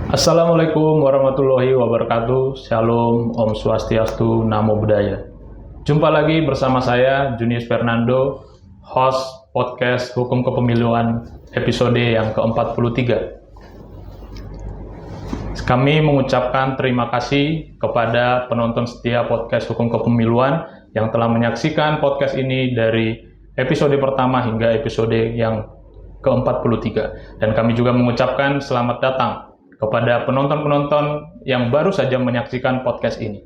Assalamualaikum warahmatullahi wabarakatuh. Shalom, Om Swastiastu, Namo Buddhaya. Jumpa lagi bersama saya, Junius Fernando, host podcast Hukum Kepemiluan episode yang ke-43. Kami mengucapkan terima kasih kepada penonton setia podcast Hukum Kepemiluan yang telah menyaksikan podcast ini dari episode pertama hingga episode yang ke-43. Dan kami juga mengucapkan selamat datang kepada penonton-penonton yang baru saja menyaksikan podcast ini.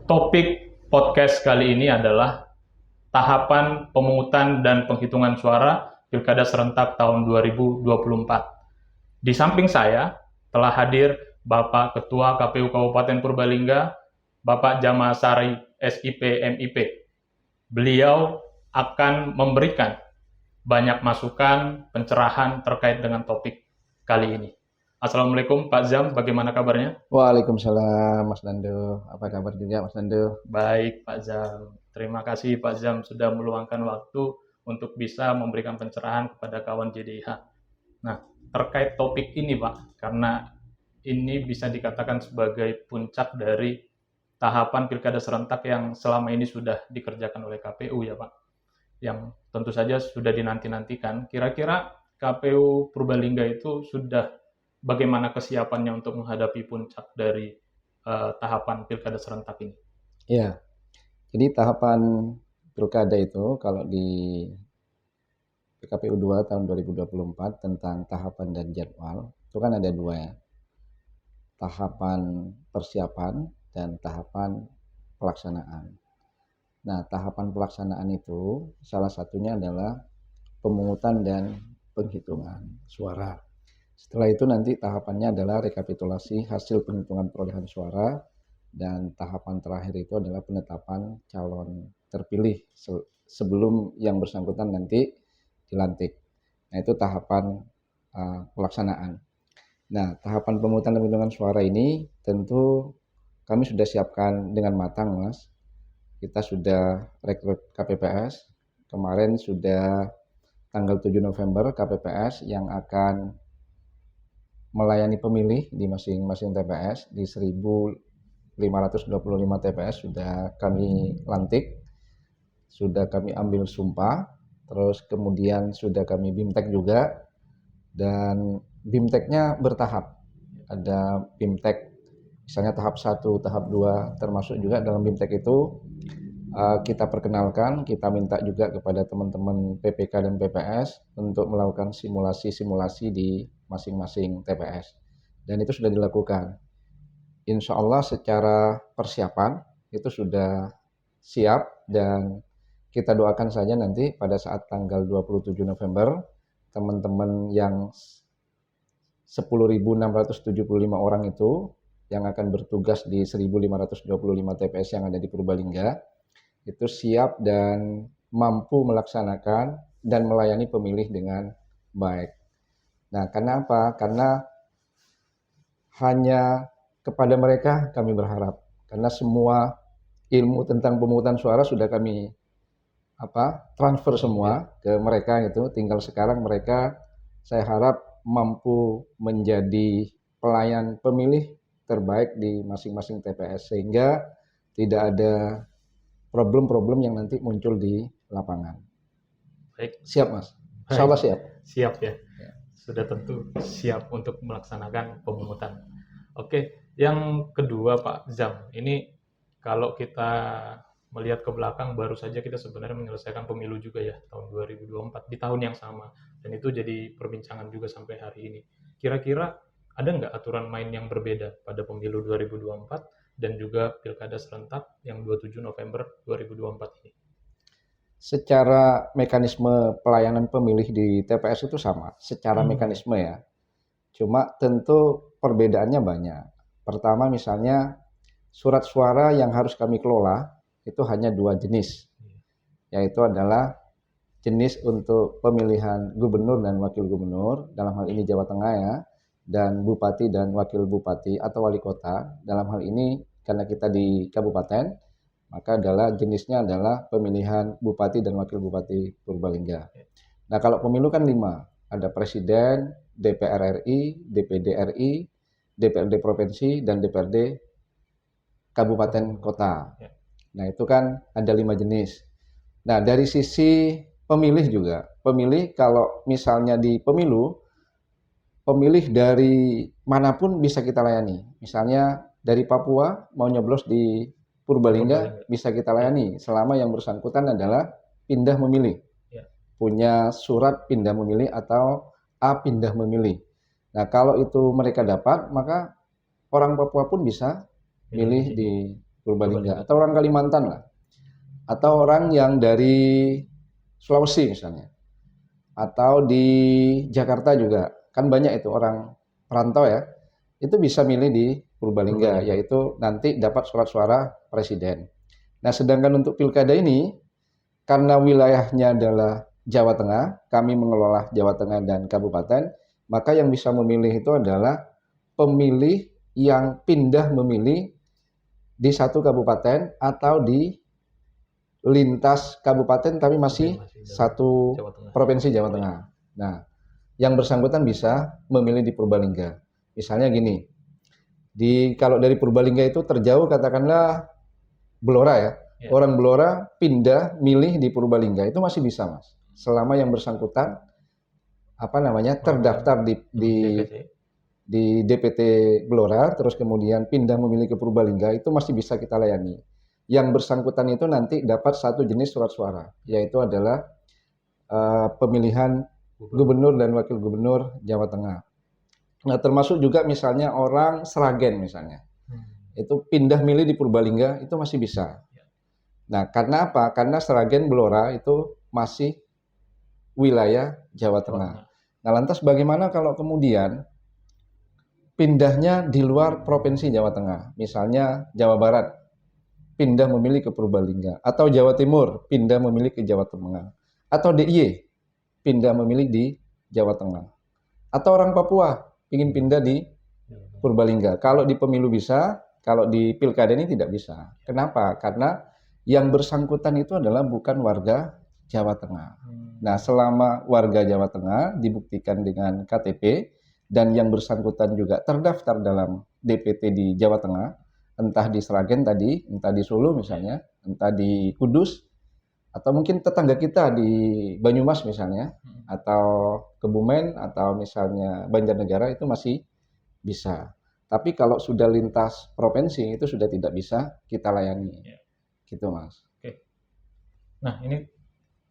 Topik podcast kali ini adalah tahapan pemungutan dan penghitungan suara Pilkada serentak tahun 2024. Di samping saya telah hadir Bapak Ketua KPU Kabupaten Purbalingga, Bapak Jamal Sari SIP MIP. Beliau akan memberikan banyak masukan, pencerahan terkait dengan topik kali ini. Assalamualaikum Pak Zam, bagaimana kabarnya? Waalaikumsalam Mas Nando. Apa kabar juga Mas Nando? Baik Pak Zam, terima kasih Pak Zam sudah meluangkan waktu untuk bisa memberikan pencerahan kepada kawan JDIH. Nah, terkait topik ini Pak, karena ini bisa dikatakan sebagai puncak dari tahapan pilkada serentak yang selama ini sudah dikerjakan oleh KPU ya Pak, yang tentu saja sudah dinanti-nantikan. Kira-kira KPU Purbalingga itu sudah bagaimana kesiapannya untuk menghadapi puncak dari tahapan pilkada serentak ini? Ya, jadi tahapan pilkada itu kalau di PKPU 2 tahun 2024 tentang tahapan dan jadwal, itu kan ada dua ya. Tahapan persiapan dan tahapan pelaksanaan. Nah, tahapan pelaksanaan itu salah satunya adalah pemungutan dan penghitungan suara. Setelah itu nanti tahapannya adalah rekapitulasi hasil penghitungan perolehan suara, dan tahapan terakhir itu adalah penetapan calon terpilih sebelum yang bersangkutan nanti dilantik. Nah, itu tahapan pelaksanaan. Nah, tahapan pemungutan dan penghitungan suara ini tentu kami sudah siapkan dengan matang, Mas. Kita sudah rekrut KPPS. Kemarin sudah tanggal 7 November KPPS yang akan melayani pemilih di masing-masing TPS. Di 1.525 TPS sudah kami lantik, sudah kami ambil sumpah, terus kemudian sudah kami BIMTEK juga, dan BIMTEK-nya bertahap. Ada BIMTEK misalnya tahap 1, tahap 2, termasuk juga dalam BIMTEK itu kita perkenalkan, kita minta juga kepada teman-teman PPK dan PPS untuk melakukan simulasi-simulasi di masing-masing TPS. Dan itu sudah dilakukan. Insya Allah secara persiapan itu sudah siap, dan kita doakan saja nanti pada saat tanggal 27 November, teman-teman yang 10.675 orang itu yang akan bertugas di 1.525 TPS yang ada di Purbalingga, itu siap dan mampu melaksanakan dan melayani pemilih dengan baik. Nah, karena apa? Karena hanya kepada mereka kami berharap. Karena semua ilmu tentang pemungutan suara sudah kami transfer semua ke mereka gitu. Tinggal sekarang mereka, saya harap mampu menjadi pelayan pemilih terbaik di masing-masing TPS sehingga tidak ada problem-problem yang nanti muncul di lapangan. Baik. Siap, Mas? Insya Allah siap. Siap ya. Sudah tentu siap untuk melaksanakan pemungutan. Oke, yang kedua Pak Zam, ini kalau kita melihat ke belakang, baru saja kita sebenarnya menyelesaikan pemilu juga ya, tahun 2024, di tahun yang sama. Dan itu jadi perbincangan juga sampai hari ini. Kira-kira ada nggak aturan main yang berbeda pada pemilu 2024 dan juga pilkada serentak yang 27 November 2024 ini? Secara mekanisme pelayanan pemilih di TPS itu sama, secara mekanisme ya. Cuma tentu perbedaannya banyak. Pertama misalnya surat suara yang harus kami kelola itu hanya dua jenis, yaitu adalah jenis untuk pemilihan gubernur dan wakil gubernur, dalam hal ini Jawa Tengah ya, dan bupati dan wakil bupati atau wali kota. Dalam hal ini karena kita di kabupaten, maka adalah jenisnya adalah pemilihan bupati dan wakil bupati Purbalingga. Nah, kalau pemilu kan 5, ada presiden, DPR RI, DPD RI, DPRD provinsi dan DPRD kabupaten kota. Ya. Nah, itu kan ada 5 jenis. Nah, dari sisi pemilih juga. Pemilih kalau misalnya di pemilu, pemilih dari manapun bisa kita layani. Misalnya dari Papua mau nyoblos di Purbalingga bisa kita layani selama yang bersangkutan adalah pindah memilih. Ya. Punya surat pindah memilih atau A pindah memilih. Nah, kalau itu mereka dapat, maka orang Papua pun bisa milih di Purbalingga. Atau orang Kalimantan lah. Atau orang yang dari Sulawesi misalnya. Atau di Jakarta juga. Kan banyak itu orang perantau ya. Itu bisa milih di Purbalingga, yaitu nanti dapat surat suara presiden. Nah, sedangkan untuk pilkada ini, karena wilayahnya adalah Jawa Tengah, kami mengelola Jawa Tengah dan kabupaten, maka yang bisa memilih itu adalah pemilih yang pindah memilih di satu kabupaten atau di lintas kabupaten tapi masih satu provinsi Jawa Tengah. Nah, yang bersangkutan bisa memilih di Purbalingga. Misalnya gini, kalau dari Purbalingga itu terjauh katakanlah Blora ya. Orang Blora pindah milih di Purbalingga itu masih bisa, Mas. Selama yang bersangkutan terdaftar di DPT Blora, terus kemudian pindah memilih ke Purbalingga, itu masih bisa kita layani. Yang bersangkutan itu nanti dapat satu jenis surat suara, yaitu adalah pemilihan gubernur dan wakil gubernur Jawa Tengah. Nah, termasuk juga misalnya orang Sragen misalnya, itu pindah milih di Purbalingga, itu masih bisa. Nah, karena apa? Karena Sragen Blora itu masih wilayah Jawa Tengah. Nah, lantas bagaimana kalau kemudian pindahnya di luar provinsi Jawa Tengah, misalnya Jawa Barat, pindah memilih ke Purbalingga, atau Jawa Timur, pindah memilih ke Jawa Tengah, atau DIY, pindah memilih di Jawa Tengah, atau orang Papua, ingin pindah di Purbalingga. Kalau di pemilu bisa, kalau di pilkada ini tidak bisa. Kenapa? Karena yang bersangkutan itu adalah bukan warga Jawa Tengah. Nah, selama warga Jawa Tengah dibuktikan dengan KTP, dan yang bersangkutan juga terdaftar dalam DPT di Jawa Tengah, entah di Sragen tadi, entah di Solo misalnya, entah di Kudus, atau mungkin tetangga kita di Banyumas misalnya, atau Kebumen, atau misalnya Banjarnegara, itu masih bisa. Tapi kalau sudah lintas provinsi itu sudah tidak bisa kita layani. Gitu, Mas. Oke. Nah, ini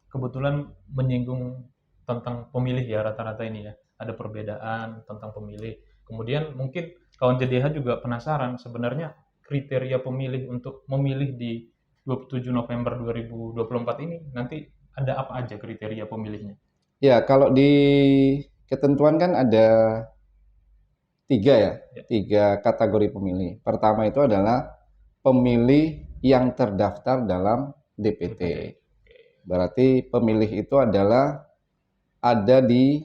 kebetulan menyinggung tentang pemilih ya, rata-rata ini ya. Ada perbedaan tentang pemilih. Kemudian mungkin kawan JDH juga penasaran sebenarnya kriteria pemilih untuk memilih di 27 November 2024 ini nanti ada apa aja kriteria pemilihnya? Ya, kalau di ketentuan kan ada 3 ya, 3 kategori pemilih. Pertama itu adalah pemilih yang terdaftar dalam DPT. Berarti pemilih itu adalah ada di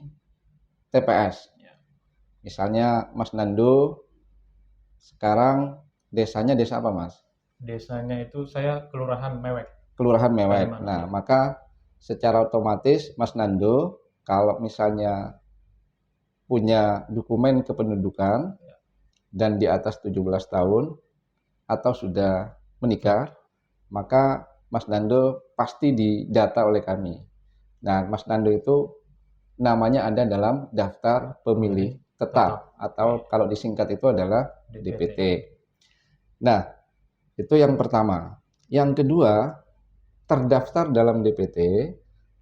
TPS. Misalnya Mas Nando sekarang desanya desa apa, Mas? Desanya itu saya Kelurahan Mewek. Kelurahan Mewek. Nah, maka secara otomatis Mas Nando kalau misalnya punya dokumen kependudukan dan di atas 17 tahun atau sudah menikah, maka Mas Nando pasti didata oleh kami. Nah, Mas Nando itu namanya ada dalam daftar pemilih tetap atau kalau disingkat itu adalah DPT. Nah, itu yang pertama. Yang kedua, terdaftar dalam DPT,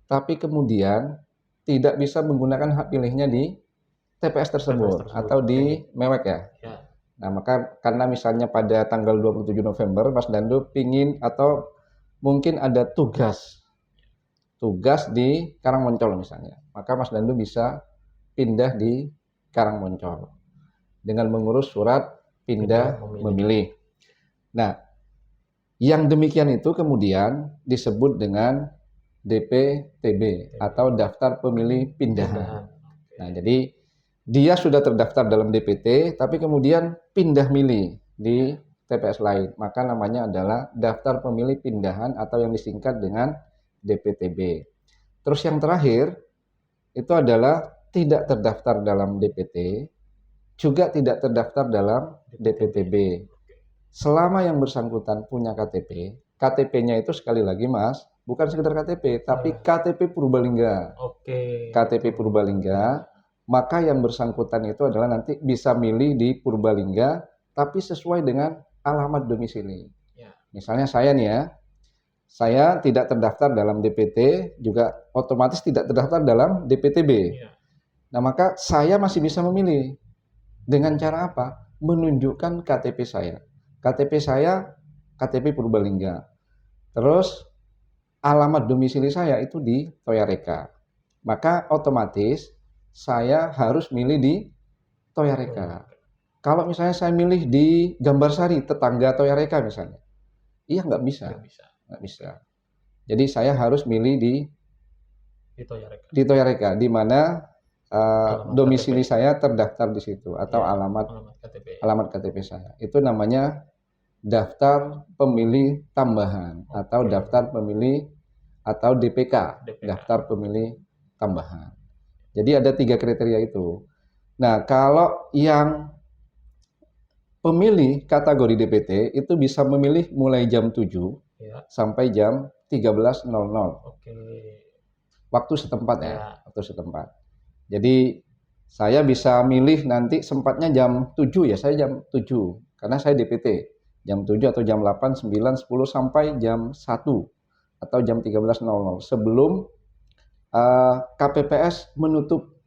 tapi kemudian tidak bisa menggunakan hak pilihnya di TPS tersebut atau di Mewek ya. Nah, maka karena misalnya pada tanggal 27 November Mas Nando pingin atau mungkin ada tugas di Karangmoncol misalnya, maka Mas Nando bisa pindah di Karangmoncol dengan mengurus surat pindah memilih. Nah, yang demikian itu kemudian disebut dengan DPTB atau daftar pemilih pindahan. Nah, jadi dia sudah terdaftar dalam DPT tapi kemudian pindah milih di TPS lain, maka namanya adalah daftar pemilih pindahan atau yang disingkat dengan DPTB. Terus yang terakhir itu adalah tidak terdaftar dalam DPT, juga tidak terdaftar dalam DPTB. Selama yang bersangkutan punya KTP, KTP-nya itu sekali lagi Mas, bukan sekedar KTP, tapi KTP Purbalingga. Oke. KTP Purbalingga, maka yang bersangkutan itu adalah nanti bisa milih di Purbalingga, tapi sesuai dengan alamat domisili. Ya. Misalnya saya nih ya, saya tidak terdaftar dalam DPT, juga otomatis tidak terdaftar dalam DPTB. Ya. Nah, maka saya masih bisa memilih. Dengan cara apa? Menunjukkan KTP saya. KTP saya, KTP Purbalingga. Terus, alamat domisili saya itu di Toyareka. Maka otomatis saya harus milih di Toyareka. Kalau misalnya saya milih di Gambarsari, tetangga Toyareka misalnya. Iya, nggak bisa. Nggak bisa. Jadi saya harus milih di Toyareka, di mana domisili saya terdaftar di situ atau alamat KTP saya. Itu namanya daftar pemilih tambahan atau daftar pemilih atau DPK, daftar pemilih tambahan. Jadi ada 3 kriteria itu. Nah, kalau yang pemilih kategori DPT itu bisa memilih mulai jam 7 sampai jam 13.00. Waktu setempat ya, waktu setempat. Jadi saya bisa milih nanti sempatnya jam 7 ya, saya jam 7 karena saya DPT. Jam 7 atau jam 8, 9, 10 sampai jam 1 atau jam 13.00 sebelum KPPS menutup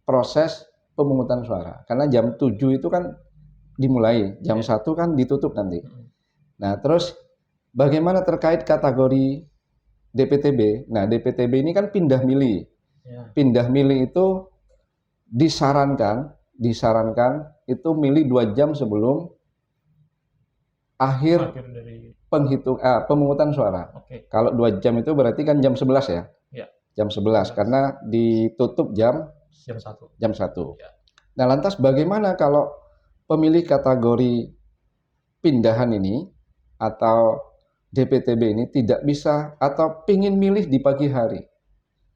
proses pemungutan suara. Karena jam 7 itu kan dimulai, jam 1 kan ditutup nanti. Nah, terus bagaimana terkait kategori DPTB? Nah, DPTB ini kan pindah milih. Pindah milih itu disarankan itu milih 2 jam sebelum akhir dari pemungutan suara. Kalau 2 jam itu berarti kan jam 11 ya? Jam 11 karena ditutup jam 1. Nah, lantas bagaimana kalau pemilih kategori pindahan ini atau DPTB ini tidak bisa atau pingin milih di pagi hari?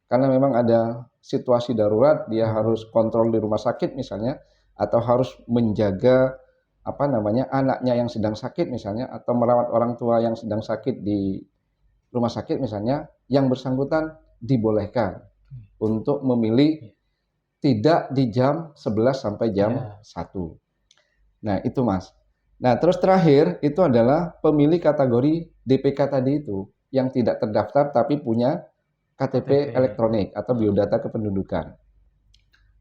Karena memang ada situasi darurat, dia harus kontrol di rumah sakit misalnya, atau harus menjaga anaknya yang sedang sakit misalnya, atau merawat orang tua yang sedang sakit di rumah sakit misalnya, yang bersangkutan dibolehkan untuk memilih tidak di jam 11 sampai jam 1. Nah, itu Mas. Nah, terus terakhir itu adalah pemilih kategori DPK tadi itu, yang tidak terdaftar tapi punya KTP elektronik atau biodata kependudukan.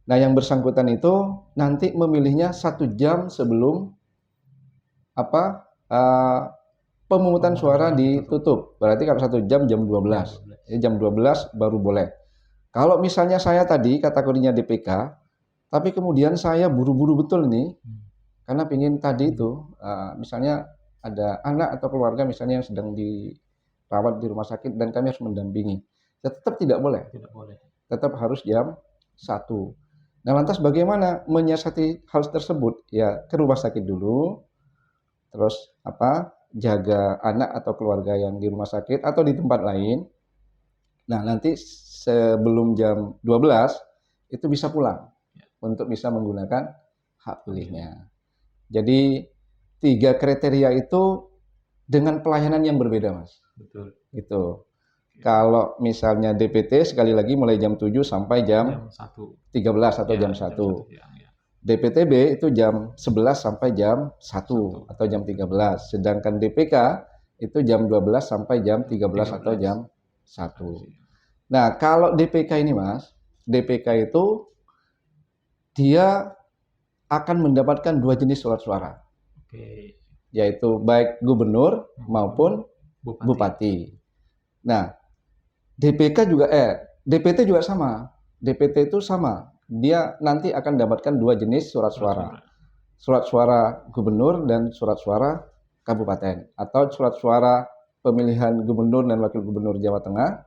Nah, yang bersangkutan itu nanti memilihnya 1 jam sebelum pemungutan suara ditutup. Berarti kalau 1 jam 12. Jadi jam 12 baru boleh. Kalau misalnya saya tadi kategorinya DPK, tapi kemudian saya buru-buru betul nih, karena pingin tadi itu, misalnya ada anak atau keluarga misalnya yang sedang dirawat di rumah sakit dan kami harus mendampingi. Tetap tidak boleh. Tetap harus jam 1. Nah, lantas bagaimana menyiasati hal tersebut? Ya, ke rumah sakit dulu, terus jaga anak atau keluarga yang di rumah sakit atau di tempat lain. Nah, nanti sebelum jam 12 itu bisa pulang untuk bisa menggunakan hak pilihnya. Jadi 3 kriteria itu dengan pelayanan yang berbeda, Mas. Betul. Gitu. Kalau misalnya DPT sekali lagi mulai jam 7 sampai jam 13 atau jam 1. DPTB itu jam 11 sampai jam 1 atau jam 13. Sedangkan DPK itu jam 12 sampai jam 13 atau jam 1. Nah, kalau DPK ini Mas, DPK itu dia akan mendapatkan 2 jenis surat suara. Yaitu baik gubernur maupun bupati. Nah, DPT juga sama. DPT itu sama. Dia nanti akan mendapatkan 2 jenis surat suara. Surat suara gubernur dan surat suara kabupaten. Atau surat suara pemilihan gubernur dan wakil gubernur Jawa Tengah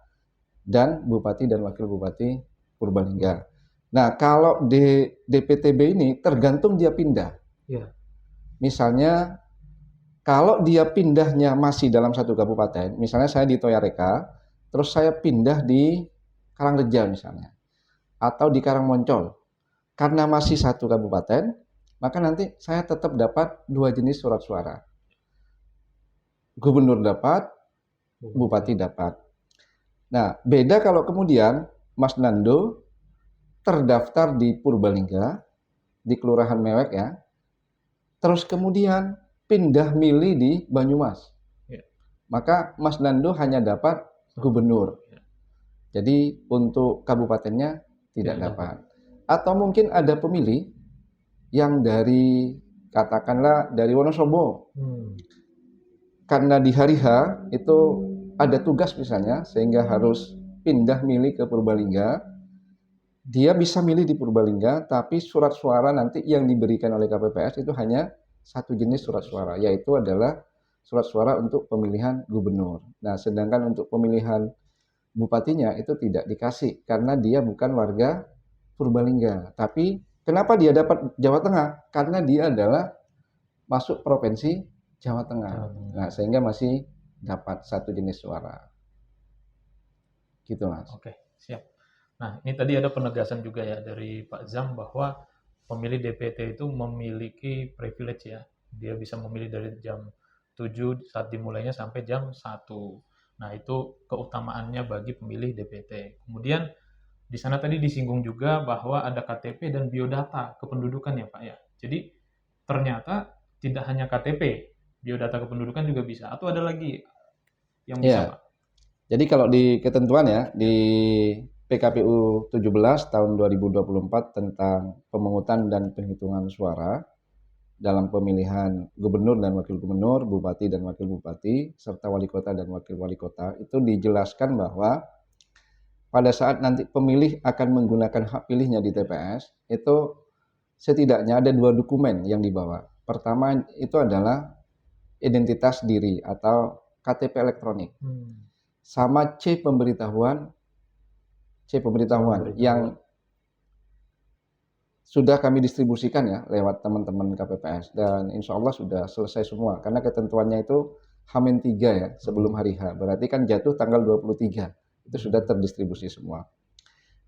dan bupati dan wakil bupati Purbalingga. Nah, kalau di DPTB ini tergantung dia pindah. Misalnya, kalau dia pindahnya masih dalam satu kabupaten, misalnya saya di Toyareka, terus saya pindah di Karangreja misalnya, atau di Karangmoncol. karena masih satu kabupaten, maka nanti saya tetap dapat 2 jenis surat suara. Gubernur dapat, bupati dapat. Nah, beda kalau kemudian Mas Nando terdaftar di Purbalingga, di Kelurahan Mewek ya, terus kemudian pindah milih di Banyumas. Ya. Maka Mas Nando hanya dapat gubernur. Ya. Jadi untuk kabupatennya tidak dapat. Atau mungkin ada pemilih yang dari, katakanlah dari Wonosobo. Karena di hari H itu ada tugas misalnya, sehingga harus pindah milih ke Purbalingga. Dia bisa milih di Purbalingga, tapi surat suara nanti yang diberikan oleh KPPS itu hanya satu jenis surat suara, yaitu adalah surat suara untuk pemilihan gubernur. Nah, sedangkan untuk pemilihan bupatinya itu tidak dikasih, karena dia bukan warga Purbalingga. Tapi kenapa dia dapat Jawa Tengah? Karena dia adalah masuk provinsi Jawa Tengah. Nah, sehingga masih dapat satu jenis suara. Gitu, Mas. Oke, siap. Nah, ini tadi ada penegasan juga ya dari Pak Zam bahwa pemilih DPT itu memiliki privilege ya. Dia bisa memilih dari jam 7 saat dimulainya sampai jam 1. Nah, itu keutamaannya bagi pemilih DPT. Kemudian di sana tadi disinggung juga bahwa ada KTP dan biodata kependudukan ya Pak ya. Jadi ternyata tidak hanya KTP, biodata kependudukan juga bisa. Atau ada lagi yang bisa Pak? Jadi kalau di ketentuan ya, di PKPU 17 tahun 2024 tentang pemungutan dan penghitungan suara dalam pemilihan gubernur dan wakil gubernur, bupati dan wakil bupati, serta wali kota dan wakil wali kota, itu dijelaskan bahwa pada saat nanti pemilih akan menggunakan hak pilihnya di TPS, itu setidaknya ada 2 dokumen yang dibawa. Pertama itu adalah identitas diri atau KTP elektronik. Sama C pemberitahuan yang sudah kami distribusikan ya lewat teman-teman KPPS, dan insya Allah sudah selesai semua karena ketentuannya itu H-3 ya sebelum hari H, berarti kan jatuh tanggal 23, itu sudah terdistribusi semua.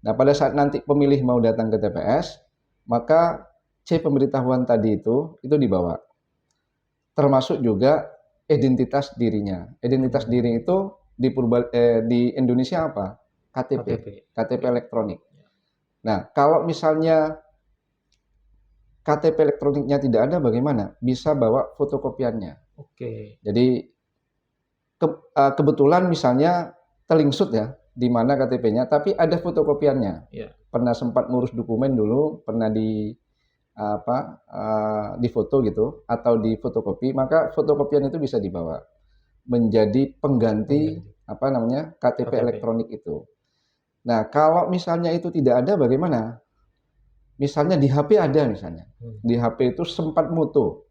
Nah, pada saat nanti pemilih mau datang ke TPS, maka C pemberitahuan tadi itu dibawa, termasuk juga identitas dirinya. Identitas diri itu di Indonesia apa? KTP elektronik. Nah, kalau misalnya KTP elektroniknya tidak ada, bagaimana? Bisa bawa fotokopiannya. Oke. Jadi kebetulan misalnya telingsut ya, di mana KTP-nya, tapi ada fotokopiannya. Ya. Pernah sempat ngurus dokumen dulu, pernah di foto gitu, atau di fotokopi, maka fotokopian itu bisa dibawa menjadi pengganti KTP elektronik itu. Nah, kalau misalnya itu tidak ada, bagaimana? Misalnya di HP ada misalnya. Di HP itu sempat foto.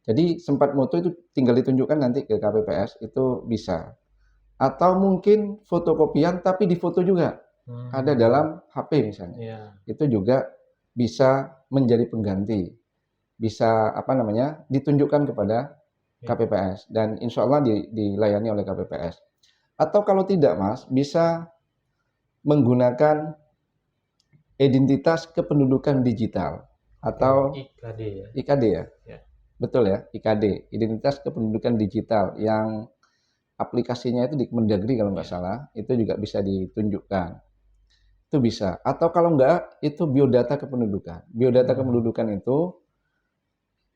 Jadi sempat foto itu tinggal ditunjukkan nanti ke KPPS, itu bisa. Atau mungkin fotokopian tapi difoto juga. Ada dalam HP misalnya. Itu juga bisa menjadi pengganti. Bisa ditunjukkan kepada KPPS, dan insya Allah dilayani oleh KPPS. Atau kalau tidak, Mas, bisa menggunakan identitas kependudukan digital atau IKD ya. IKD ya? Betul ya, IKD, identitas kependudukan digital, yang aplikasinya itu di Kemendagri kalau nggak salah, itu juga bisa ditunjukkan. Itu bisa. Atau kalau nggak, itu biodata kependudukan. Biodata kependudukan itu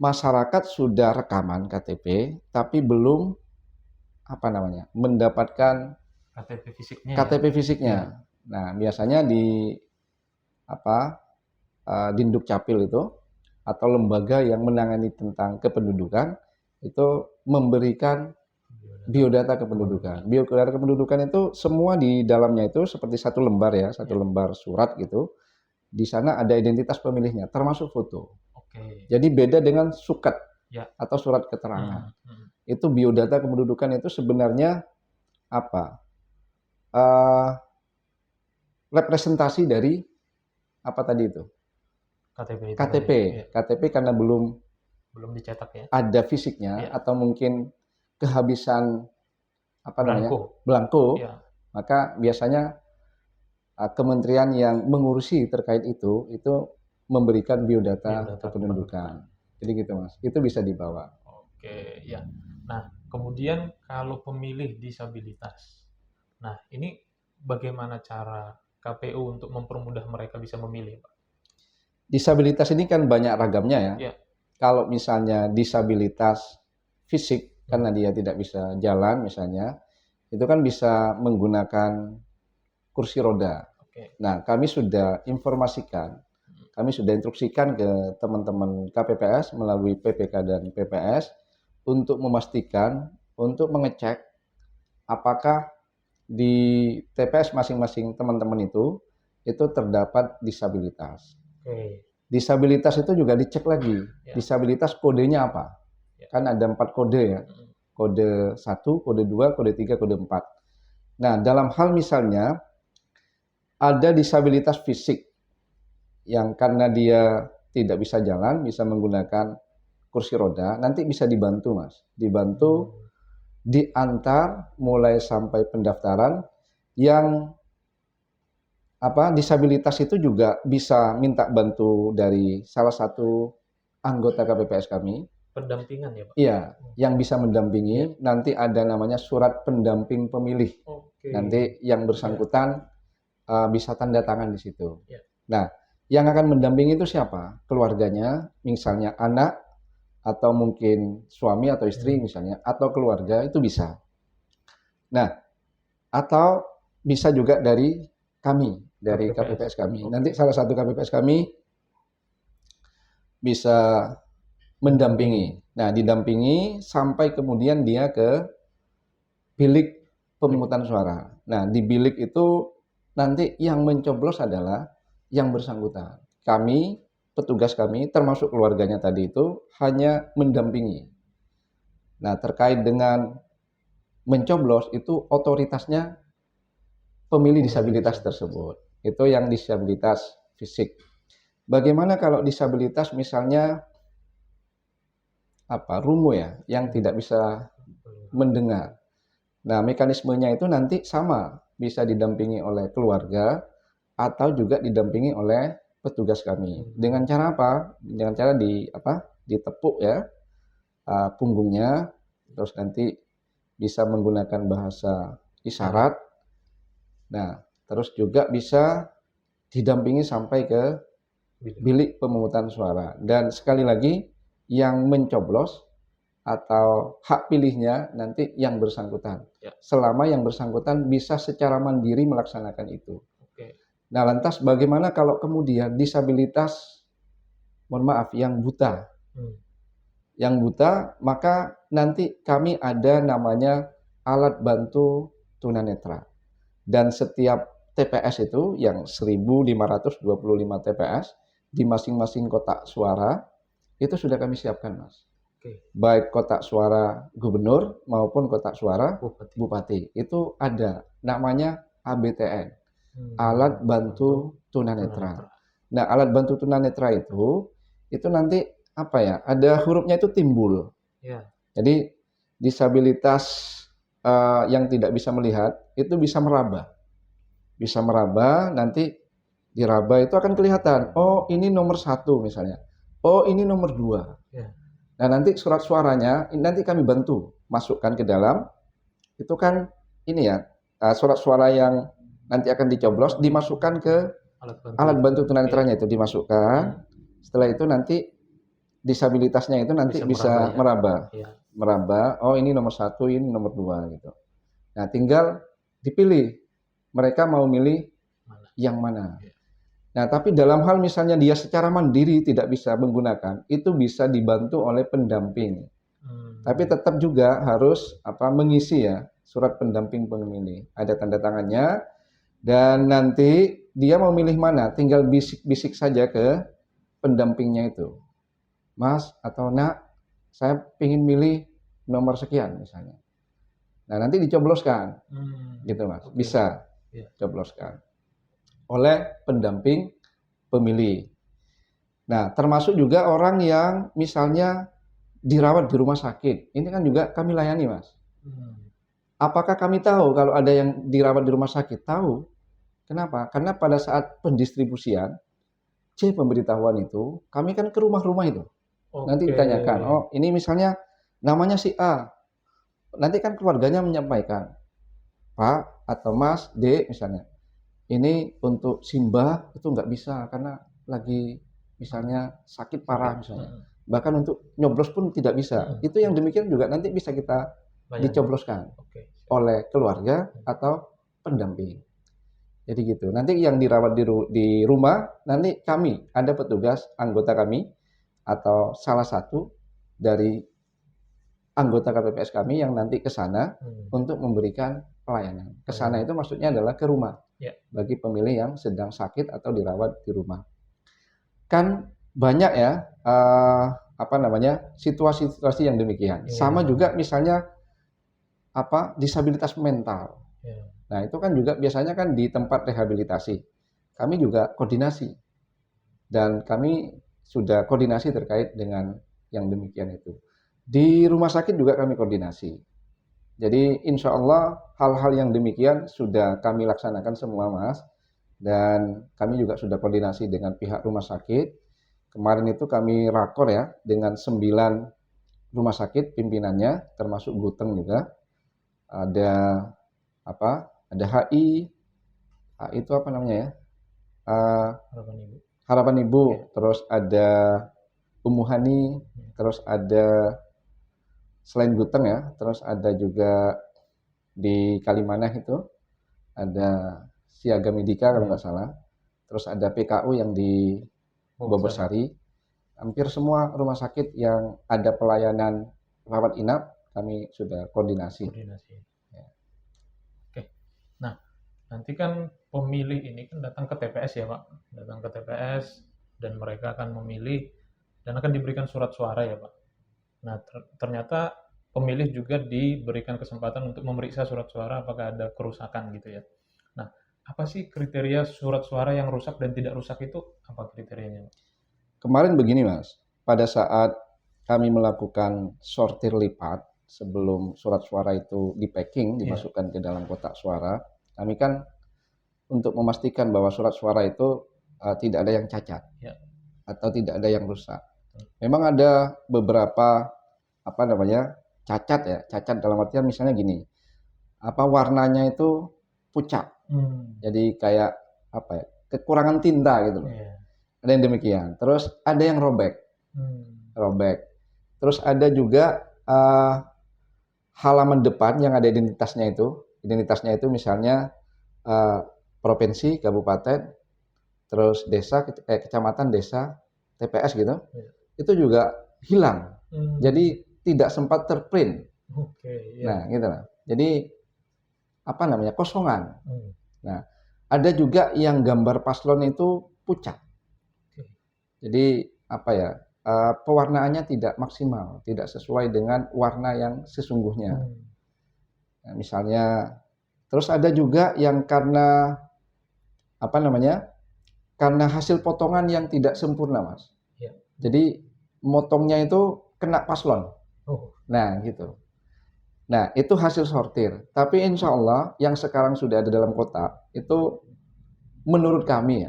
masyarakat sudah rekaman KTP, tapi belum mendapatkan KTP fisiknya. Nah, biasanya di Dinduk Capil itu atau lembaga yang menangani tentang kependudukan itu memberikan biodata kependudukan. Biodata kependudukan itu semua di dalamnya itu seperti satu lembar ya, satu lembar surat gitu. Di sana ada identitas pemilihnya, termasuk foto. Jadi beda dengan suket atau surat keterangan. Itu biodata kependudukan itu sebenarnya representasi dari tadi itu? KTP karena belum dicetak ya. Ada fisiknya atau mungkin kehabisan belangko. Maka biasanya kementerian yang mengurusi terkait itu memberikan biodata kependudukan. Jadi gitu Mas, itu bisa dibawa. Oke, ya. Nah, kemudian kalau pemilih disabilitas, nah ini bagaimana cara KPU untuk mempermudah mereka bisa memilih, Pak? Disabilitas ini kan banyak ragamnya ya. Ya. Kalau misalnya disabilitas fisik, karena dia tidak bisa jalan misalnya, itu kan bisa menggunakan kursi roda. Oke. Nah, kami sudah informasikan, kami sudah instruksikan ke teman-teman KPPS melalui PPK dan PPS untuk memastikan, untuk mengecek apakah di TPS masing-masing teman-teman itu terdapat disabilitas. Oke. Disabilitas itu juga dicek lagi, Ya. disabilitas kodenya apa? Ya. Kan ada 4 kode ya, kode 1, kode 2, kode 3, kode 4. Nah, dalam hal misalnya ada disabilitas fisik yang karena dia tidak bisa jalan, bisa menggunakan kursi roda, nanti bisa dibantu Mas, dibantu diantar mulai sampai pendaftaran. Yang disabilitas itu juga bisa minta bantu dari salah satu anggota KPPS kami. Pendampingan ya Pak? Iya, yang bisa mendampingi. Nanti ada namanya surat pendamping pemilih. Oke. Nanti yang bersangkutan bisa tanda tangan di situ. Ya. Nah, yang akan mendampingi itu siapa? Keluarganya, misalnya anak, atau mungkin suami atau istri misalnya, atau keluarga, itu bisa. Nah, atau bisa juga dari kami, dari KPPS kami. Nanti salah satu KPPS kami bisa mendampingi. Nah, didampingi sampai kemudian dia ke bilik pemungutan suara. Nah, di bilik itu nanti yang mencoblos adalah yang bersangkutan. Kami, petugas kami, termasuk keluarganya tadi itu, hanya mendampingi. Nah, terkait dengan mencoblos itu otoritasnya pemilih disabilitas tersebut. Itu yang disabilitas fisik. Bagaimana kalau disabilitas misalnya rungu ya, yang tidak bisa mendengar. Nah, mekanismenya itu nanti sama, bisa didampingi oleh keluarga atau juga didampingi oleh petugas kami. Dengan cara apa? Dengan cara ditepuk ya punggungnya, terus nanti bisa menggunakan bahasa isyarat. Nah, terus juga bisa didampingi sampai ke bilik pemungutan suara. Dan sekali lagi, yang mencoblos atau hak pilihnya nanti yang bersangkutan. Ya. Selama yang bersangkutan bisa secara mandiri melaksanakan itu. Oke. Nah, lantas bagaimana kalau kemudian disabilitas, mohon maaf, yang buta? Yang buta, maka nanti kami ada namanya alat bantu tunanetra. Dan setiap TPS itu yang 1.525 TPS di masing-masing kotak suara itu sudah kami siapkan, Mas. Oke. Baik kotak suara gubernur maupun kotak suara bupati. Itu ada namanya ABTN, alat bantu tunanetra. Nah, alat bantu tunanetra itu nanti ada hurufnya itu timbul. Ya. Jadi disabilitas yang tidak bisa melihat itu bisa meraba. Bisa meraba, nanti diraba itu akan kelihatan, oh ini nomor 1 misalnya. Oh ini nomor 2. Ya. Nah, nanti surat suaranya nanti kami bantu masukkan ke dalam. Itu kan ini ya, surat suara yang nanti akan dicoblos dimasukkan ke alat bantu tunanetranya itu dimasukkan. Setelah itu nanti disabilitasnya itu nanti bisa meraba. Ya. Meraba, oh ini nomor 1, ini nomor 2 gitu. Nah, tinggal dipilih. Mereka mau milih yang mana. Nah, tapi dalam hal misalnya dia secara mandiri tidak bisa menggunakan, itu bisa dibantu oleh pendamping. Tapi tetap juga harus mengisi ya surat pendamping pemilih. Ada tanda tangannya dan nanti dia mau milih mana, tinggal bisik-bisik saja ke pendampingnya itu. Mas atau Nak, saya ingin milih nomor sekian misalnya. Nah, nanti dicobloskan. Gitu, Mas. Okay. Bisa cobloskan oleh pendamping pemilih. Nah, termasuk juga orang yang misalnya dirawat di rumah sakit. Ini kan juga kami layani, Mas. Apakah kami tahu kalau ada yang dirawat di rumah sakit? Tahu. Kenapa? Karena pada saat pendistribusian, C pemberitahuan itu, kami kan ke rumah-rumah itu. Nanti Oke. ditanyakan, oh ini misalnya namanya si A. Nanti kan keluarganya menyampaikan, Pak atau Mas, D misalnya. Ini untuk Simba itu nggak bisa karena lagi misalnya sakit parah misalnya. Mm-mm. Bahkan untuk nyoblos pun tidak bisa. Mm-mm. Itu yang demikian juga nanti bisa kita Layani. dicobloskan Oke. oleh keluarga atau pendamping. Jadi gitu. Nanti yang dirawat di rumah, nanti kami ada petugas anggota kami atau salah satu dari anggota KPPS kami yang nanti ke sana untuk memberikan pelayanan. Ke sana itu maksudnya adalah ke rumah Ya. bagi pemilih yang sedang sakit atau dirawat di rumah. Kan banyak ya situasi-situasi yang demikian. Iya. Sama juga misalnya disabilitas mental. Ya. Nah, itu kan juga biasanya kan di tempat rehabilitasi. Kami juga koordinasi. Dan kami sudah koordinasi terkait dengan yang demikian itu. Di rumah sakit juga kami koordinasi. Jadi insya Allah hal-hal yang demikian sudah kami laksanakan semua, Mas. Dan kami juga sudah koordinasi dengan pihak rumah sakit. Kemarin itu kami rakor ya dengan 9 rumah sakit pimpinannya, termasuk Buteng juga. Ada ada HI itu apa namanya ya? Harapan Ibu, Ya. terus ada Umuhani, terus ada selain Buteng ya, terus ada juga di Kalimanah itu ada Siaga Medika kalau nggak salah, terus ada PKU yang di Boborsari. Hampir semua rumah sakit yang ada pelayanan rawat inap kami sudah koordinasi. Ya. Oke. Nah, nanti kan pemilih ini kan datang ke TPS ya Pak, datang ke TPS dan mereka akan memilih dan akan diberikan surat suara ya Pak. Nah, ternyata pemilih juga diberikan kesempatan untuk memeriksa surat suara apakah ada kerusakan gitu ya. Nah, apa sih kriteria surat suara yang rusak dan tidak rusak itu apa kriterianya Pak? Kemarin begini Mas, pada saat kami melakukan sortir lipat sebelum surat suara itu di-packing, dimasukkan ke dalam kotak suara, kami kan untuk memastikan bahwa surat suara itu tidak ada yang cacat atau tidak ada yang rusak. Memang ada beberapa cacat ya, cacat dalam artian misalnya gini, warnanya itu pucat, jadi kayak kekurangan tinta gitu loh. Ada yang demikian. Terus ada yang robek. Terus ada juga halaman depan yang ada identitasnya itu. Identitasnya itu misalnya provinsi, kabupaten, terus desa, kecamatan, desa, TPS gitu. Itu juga hilang. Jadi tidak sempat terprint. Nah, gitu lah. Jadi kosongan. Nah, ada juga yang gambar paslon itu pucat. Jadi pewarnaannya tidak maksimal, tidak sesuai dengan warna yang sesungguhnya. Nah, misalnya, terus ada juga yang karena karena hasil potongan yang tidak sempurna, Mas. Jadi motongnya itu kena paslon. Nah, gitu. Nah, itu hasil sortir. Tapi insya Allah yang sekarang sudah ada dalam kotak itu menurut kami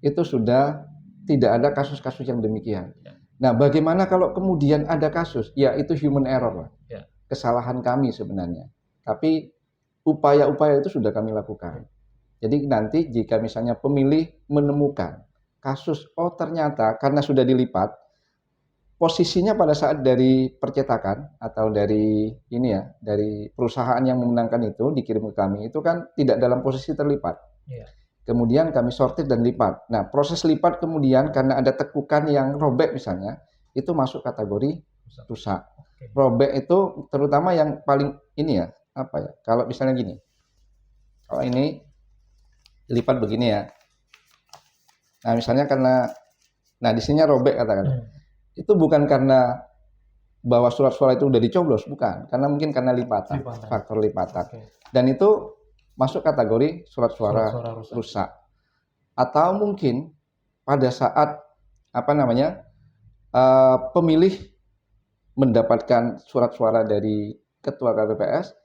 itu sudah tidak ada kasus-kasus yang demikian. Nah, bagaimana kalau kemudian ada kasus? Ya, itu human error, Pak. Kesalahan kami sebenarnya. Tapi upaya-upaya itu sudah kami lakukan. Jadi nanti jika misalnya pemilih menemukan kasus, oh ternyata karena sudah dilipat, posisinya pada saat dari percetakan atau dari dari perusahaan yang memenangkan itu dikirim ke kami, itu kan tidak dalam posisi terlipat. Kemudian kami sortir dan lipat. Nah, proses lipat kemudian karena ada tekukan yang robek misalnya, itu masuk kategori rusak. Robek itu terutama yang paling kalau misalnya gini. Kalau ini lipat begini ya. Nah, misalnya di sini robek katakan. Itu bukan karena bahwa surat suara itu udah dicoblos, bukan. Karena mungkin karena lipatan. Faktor lipatan. Dan itu masuk kategori surat suara rusak. Atau mungkin pada saat pemilih mendapatkan surat suara dari ketua KPPS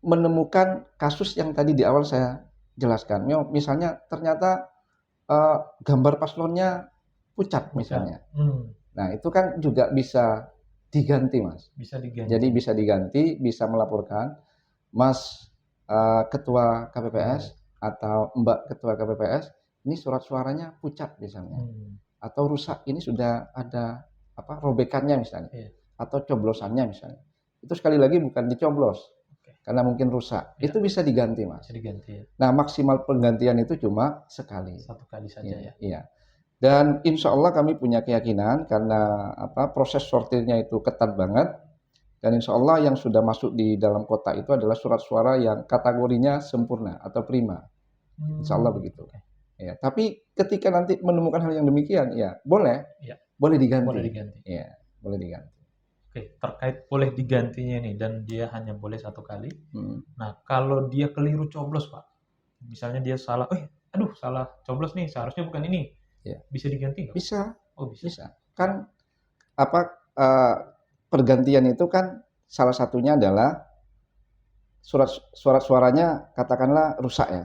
menemukan kasus yang tadi di awal saya jelaskan. Misalnya ternyata gambar paslonnya pucat misalnya. Nah, itu kan juga bisa diganti, Mas. Bisa diganti. Jadi bisa diganti, bisa melaporkan, Mas Ketua KPPS atau Mbak Ketua KPPS, ini surat suaranya pucat misalnya. Atau rusak, ini sudah ada robekannya misalnya. Atau coblosannya misalnya. Itu sekali lagi bukan dicoblos. Karena mungkin rusak. Itu bisa diganti, Mas. Bisa diganti ya. Nah, maksimal penggantian itu cuma sekali. Satu kali saja ya. Iya. Dan insya Allah kami punya keyakinan karena proses sortirnya itu ketat banget. Dan insya Allah yang sudah masuk di dalam kotak itu adalah surat suara yang kategorinya sempurna atau prima. Insya Allah begitu. Ya, tapi ketika nanti menemukan hal yang demikian, ya boleh diganti. Boleh diganti. Ya, boleh diganti. Oke, terkait boleh digantinya nih dan dia hanya boleh satu kali. Nah, kalau dia keliru coblos, Pak, misalnya dia salah, salah coblos nih, seharusnya bukan ini. Bisa diganti nggak? Bisa. Oh, bisa. Kan pergantian itu kan salah satunya adalah surat suaranya katakanlah rusak ya.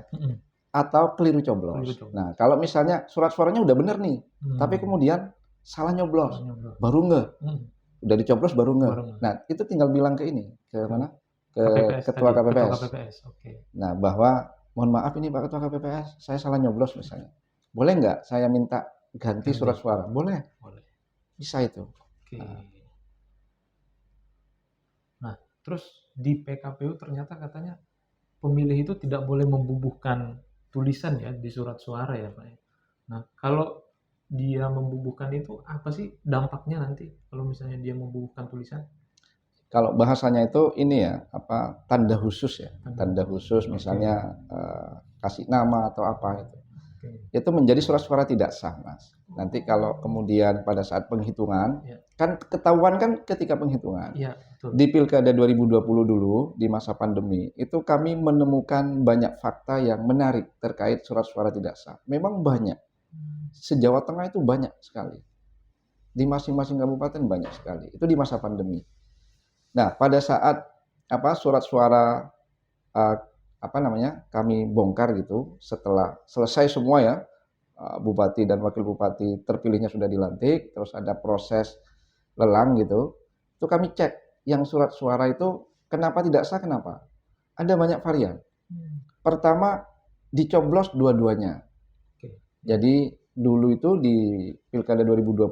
Atau keliru coblos. Nah, kalau misalnya surat suaranya udah benar nih, tapi kemudian salah nyoblos. Baru nggak? Udah dicoblos baru nggak? Nah, itu tinggal bilang ke ini, ke mana? Ke Ketua KPPS. Oke. Nah, bahwa mohon maaf ini Pak Ketua KPPS, saya salah nyoblos misalnya. Boleh nggak saya minta ganti surat suara? Boleh. Bisa itu. Oke. Nah, terus di PKPU ternyata katanya pemilih itu tidak boleh membubuhkan tulisan ya di surat suara ya, Pak. Nah, kalau dia membubuhkan itu apa sih dampaknya nanti kalau misalnya dia membubuhkan tulisan? Kalau bahasanya itu ini ya, tanda khusus ya. Tanda khusus misalnya kasih nama atau apa itu. Itu menjadi surat suara tidak sah, Mas. Nanti kalau kemudian pada saat penghitungan, kan ketahuan kan ketika penghitungan. Betul. Di Pilkada 2020 dulu, di masa pandemi, itu kami menemukan banyak fakta yang menarik terkait surat suara tidak sah. Memang banyak. Se-Jawa Tengah itu banyak sekali. Di masing-masing kabupaten banyak sekali. Itu di masa pandemi. Nah, pada saat surat suara kami bongkar gitu, setelah selesai semua ya, bupati dan wakil bupati terpilihnya sudah dilantik, terus ada proses lelang gitu, itu kami cek yang surat suara itu kenapa tidak sah, kenapa? Ada banyak varian. Pertama, dicoblos dua-duanya. Jadi dulu itu di Pilkada 2020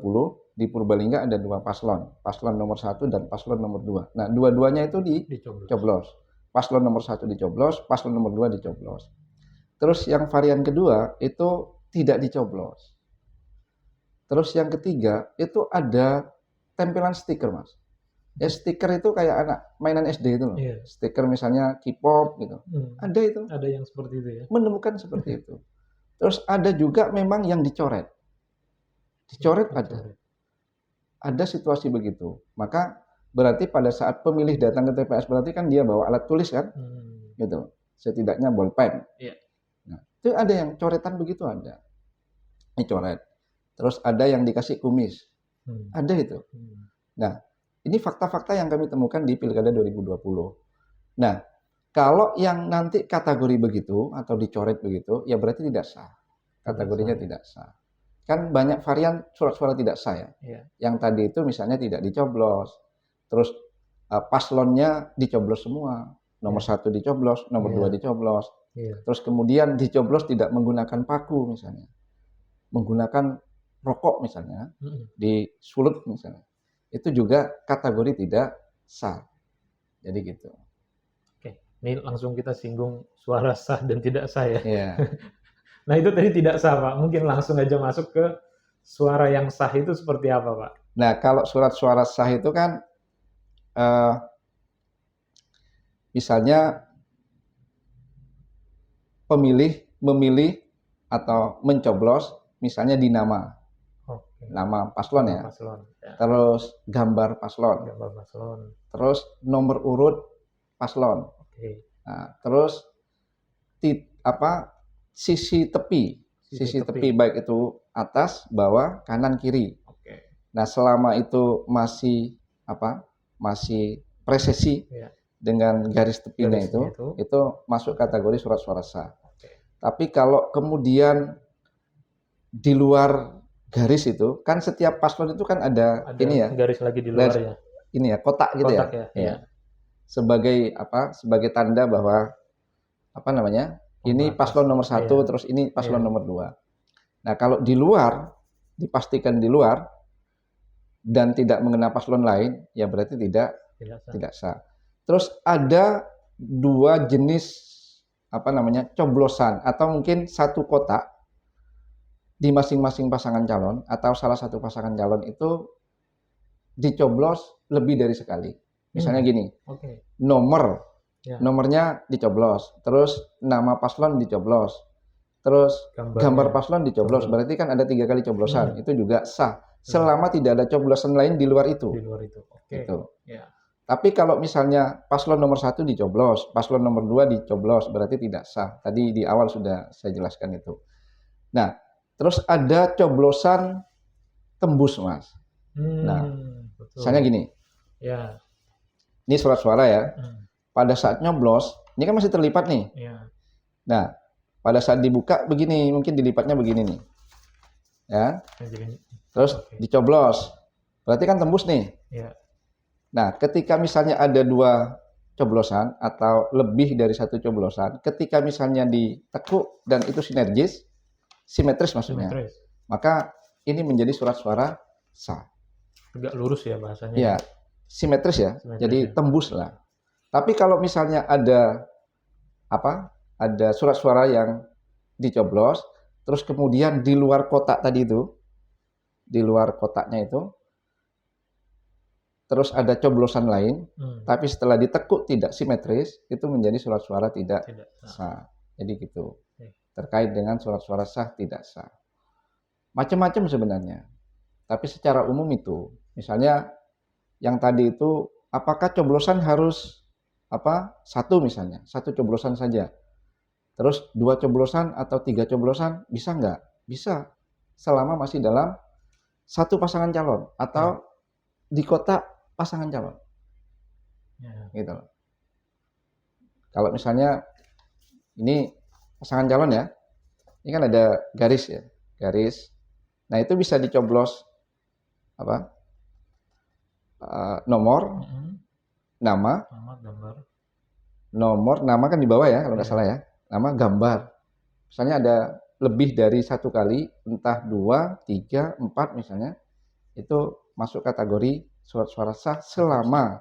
di Purbalingga ada dua paslon nomor 1 dan paslon nomor 2. Nah, dua-duanya itu dicoblos. Paslon nomor 1 dicoblos, paslon nomor 2 dicoblos. Terus yang varian kedua itu tidak dicoblos. Terus yang ketiga itu ada tempelan stiker, Mas. Ya, stiker itu kayak anak mainan SD itu loh. Stiker misalnya K-pop gitu. Ada itu. Ada yang seperti itu ya. Menemukan seperti itu. Terus ada juga memang yang dicoret. Dicoret ada. Ada situasi begitu. Maka berarti pada saat pemilih datang ke TPS berarti kan dia bawa alat tulis kan, gitu. Setidaknya bolpen. Nah, itu ada yang coretan begitu ada. Ini coret. Terus ada yang dikasih kumis. Ada itu. Nah, ini fakta-fakta yang kami temukan di Pilkada 2020. Nah, kalau yang nanti kategori begitu atau dicoret begitu, ya berarti tidak sah. Kategorinya tidak sah. Kan banyak varian surat suara tidak sah ya. Yang tadi itu misalnya tidak dicoblos. Terus paslonnya dicoblos semua. Nomor 1 dicoblos, nomor 2 dicoblos. Terus kemudian dicoblos tidak menggunakan paku misalnya. Menggunakan rokok misalnya. Disulut misalnya. Itu juga kategori tidak sah. Jadi gitu. Oke, ini langsung kita singgung suara sah dan tidak sah ya. Yeah. Nah itu tadi tidak sah, Pak. Mungkin langsung aja masuk ke suara yang sah itu seperti apa, Pak? Nah, kalau surat suara sah itu kan misalnya pemilih memilih atau mencoblos misalnya di nama. Nama paslon ya. Terus gambar paslon. Terus nomor urut paslon. Nah, terus sisi tepi baik itu atas, bawah, kanan, kiri. Nah, selama itu masih presisi dengan garis tepinya itu masuk kategori surat suara sah. Tapi kalau kemudian di luar garis itu, kan setiap paslon itu kan ada Ada ini ya, garis lagi di luar ya. ini ya, kotak gitu Kotak ya. ya. Iya. Sebagai apa? Sebagai tanda bahwa apa namanya? Ini Pembatas. paslon nomor 1, Iya. terus ini paslon Iya. nomor 2. Nah, kalau di luar, dipastikan di luar dan tidak mengenai paslon lain, ya berarti tidak sah. Terus ada 2 jenis apa namanya? Coblosan atau mungkin satu kotak di masing-masing pasangan calon atau salah satu pasangan calon itu dicoblos lebih dari sekali. Misalnya gini, nomor, Ya. nomornya dicoblos, terus nama paslon dicoblos, terus gambar paslon dicoblos, berarti kan ada 3 kali coblosan, itu juga sah, selama tidak ada coblosan lain di luar itu. Di luar itu. Oke. Gitu. Ya. Tapi kalau misalnya paslon nomor 1 dicoblos, paslon nomor 2 dicoblos, berarti tidak sah. Tadi di awal sudah saya jelaskan itu. Nah, terus ada coblosan tembus, Mas. Nah, betul. misalnya gini, Ya. ini surat suara ya. Pada saat nyoblos, ini kan masih terlipat nih. Ya. Nah, pada saat dibuka begini, mungkin dilipatnya begini nih. Ya. Terus dicoblos. Berarti kan tembus nih. Ya. Nah, ketika misalnya ada 2 coblosan atau lebih dari 1 coblosan, ketika misalnya ditekuk dan itu simetris maksudnya, maka ini menjadi surat suara sah. Tegak lurus ya bahasanya. Ya, simetris ya. Jadi tembus lah. Tapi kalau misalnya ada ada surat suara yang dicoblos, terus kemudian di luar kotak tadi itu, di luar kotaknya itu, terus ada coblosan lain, tapi setelah ditekuk tidak simetris, itu menjadi surat suara tidak sah. Jadi gitu. Terkait dengan surat suara sah tidak sah. Macam-macam sebenarnya. Tapi secara umum itu, misalnya yang tadi itu, apakah coblosan harus satu misalnya, 1 coblosan saja. Terus 2 coblosan atau 3 coblosan, bisa nggak? Bisa. Selama masih dalam 1 pasangan calon atau di kotak pasangan calon. Gitu. Kalau misalnya ini pasangan calon ya, ini kan ada garis ya, garis. Nah, itu bisa dicoblos nomor, nama, nomor, nama kan di bawah ya kalau nggak salah ya, nama, gambar. Misalnya ada lebih dari 1 kali, entah 2, 3, 4 misalnya, itu masuk kategori surat suara sah selama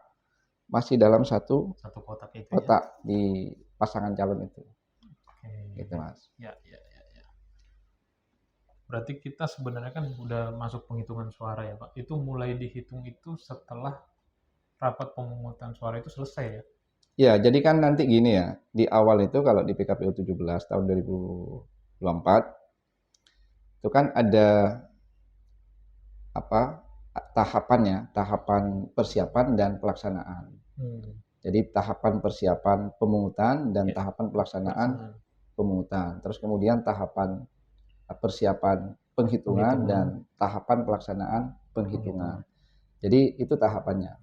masih dalam satu kotak itu kotak di pasangan calon itu. Gitu, Mas. Ya. Berarti kita sebenarnya kan udah masuk penghitungan suara ya, Pak. Itu mulai dihitung itu setelah rapat pemungutan suara itu selesai ya? Ya, jadi kan nanti gini ya, di awal itu kalau di PKPU 17 tahun 2024, itu kan ada tahapan persiapan dan pelaksanaan. Jadi tahapan persiapan pemungutan dan tahapan pelaksanaan pemungutan. Terus kemudian tahapan persiapan penghitungan dan tahapan pelaksanaan penghitungan. Jadi itu tahapannya.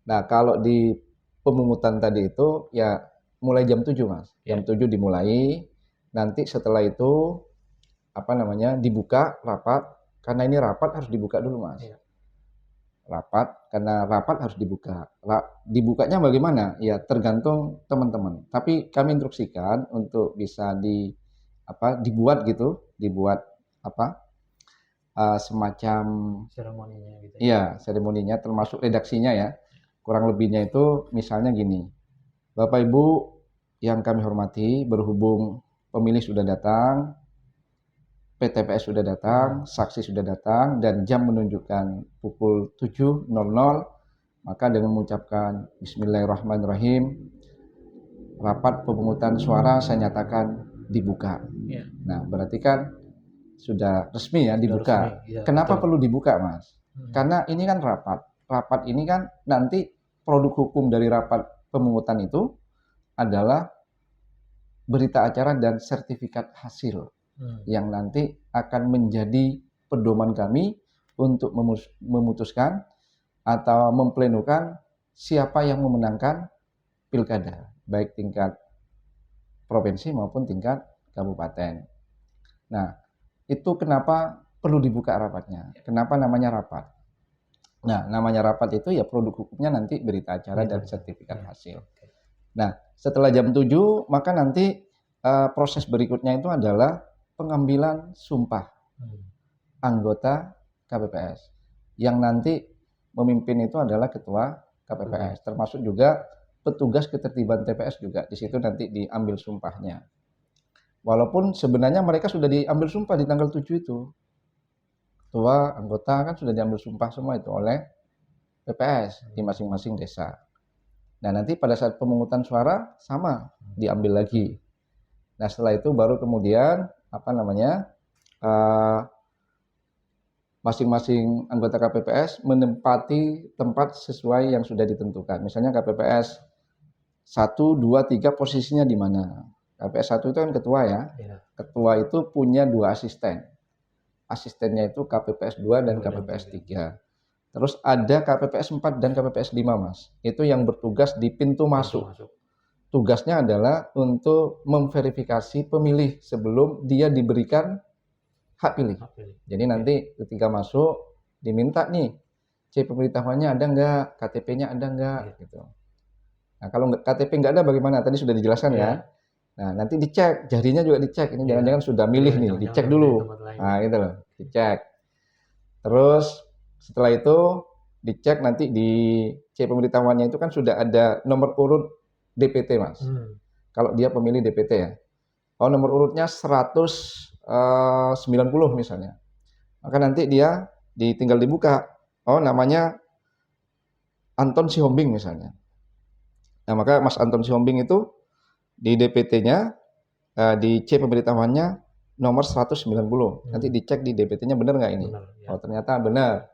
Nah, kalau di pemungutan tadi itu ya mulai jam 7, Mas. Jam 7 dimulai. Nanti setelah itu dibuka rapat, karena ini rapat harus dibuka dulu, Mas. Rapat, karena rapat harus dibuka. Dibukanya bagaimana? Ya tergantung teman-teman. Tapi kami instruksikan untuk bisa dibuat semacam seremoninya gitu. Iya, seremoninya termasuk redaksinya ya. Kurang lebihnya itu misalnya gini. Bapak Ibu yang kami hormati, berhubung pemilih sudah datang, PTPS sudah datang, saksi sudah datang, dan jam menunjukkan pukul 7.00, maka dengan mengucapkan Bismillahirrahmanirrahim, rapat pemungutan suara saya nyatakan dibuka. Nah, berarti kan sudah resmi ya dibuka. Kenapa perlu dibuka, Mas? Karena ini kan rapat. Rapat ini kan nanti produk hukum dari rapat pemungutan itu adalah berita acara dan sertifikat hasil yang nanti akan menjadi pedoman kami untuk memutuskan atau memplenukan siapa yang memenangkan pilkada, baik tingkat provinsi maupun tingkat kabupaten. Nah, itu kenapa perlu dibuka rapatnya? Kenapa namanya rapat? Nah, namanya rapat itu ya produk hukumnya nanti berita acara dan sertifikat hasil. Nah, setelah jam 7, maka nanti proses berikutnya itu adalah pengambilan sumpah anggota KPPS. Yang nanti memimpin itu adalah ketua KPPS, termasuk juga petugas ketertiban TPS juga. Di situ nanti diambil sumpahnya. Walaupun sebenarnya mereka sudah diambil sumpah di tanggal 7 itu. Ketua, anggota kan sudah diambil sumpah semua itu oleh PPS di masing-masing desa. Nah, nanti pada saat pemungutan suara sama diambil lagi. Nah, setelah itu baru kemudian masing-masing anggota KPPS menempati tempat sesuai yang sudah ditentukan. Misalnya KPPS 1, 2, 3 posisinya di mana? KPPS 1 itu kan ketua ya. Ketua itu punya 2 asisten. Asistennya itu KPPS 2 dan KPPS 3. Terus ada KPPS 4 dan KPPS 5, Mas. Itu yang bertugas di pintu masuk. Tugasnya adalah untuk memverifikasi pemilih sebelum dia diberikan hak pilih. Jadi nanti ketika masuk diminta nih, C pemberitahuannya ada nggak, KTP-nya ada nggak, gitu. Nah, kalau KTP nggak ada bagaimana? Tadi sudah dijelaskan ya. Nah, nanti dicek, jarinya juga dicek. Ini jangan-jangan sudah milih nih, dicek dulu. Nah, gitu loh, dicek. Terus setelah itu dicek nanti di C pemberitahuannya itu kan sudah ada nomor urut DPT, Mas. Kalau dia pemilih DPT ya. Oh, nomor urutnya 190 misalnya. Maka nanti dia tinggal dibuka. Oh, namanya Anton Sihombing misalnya. Nah, maka Mas Anton Sihombing itu di DPT-nya, di C pemberitahuannya nomor 190. Nanti dicek di DPT-nya benar nggak ini? Benar, ya. Oh, ternyata benar.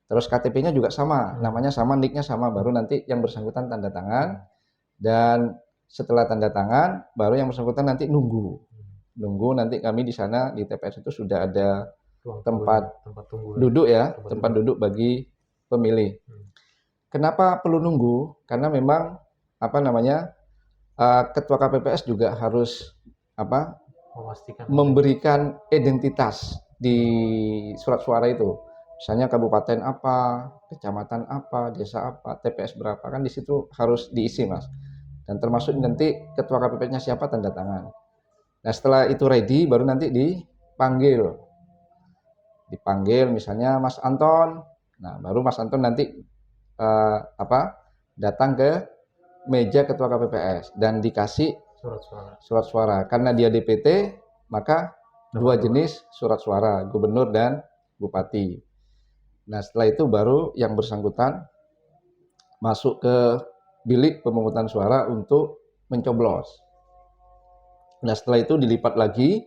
Terus KTP-nya juga sama, namanya sama, nick-nya sama. Baru nanti yang bersangkutan tanda tangan. Dan setelah tanda tangan, baru yang bersangkutan nanti nunggu nanti kami di sana di TPS itu sudah ada tempat duduk ya, tempat duduk bagi pemilih. Kenapa perlu nunggu? Karena memang ketua KPPS juga harus memberikan identitas di surat suara itu. Misalnya kabupaten apa, kecamatan apa, desa apa, TPS berapa, kan di situ harus diisi, Mas. Dan termasuk nanti ketua KPPS-nya siapa, tanda tangan. Nah, setelah itu ready, baru nanti dipanggil misalnya Mas Anton. Nah, baru Mas Anton nanti datang ke meja ketua KPPS dan dikasih surat suara. Karena dia DPT, maka 2 jenis surat suara, gubernur dan bupati. Nah, setelah itu baru yang bersangkutan masuk ke bilik pemungutan suara untuk mencoblos. Nah, setelah itu dilipat lagi,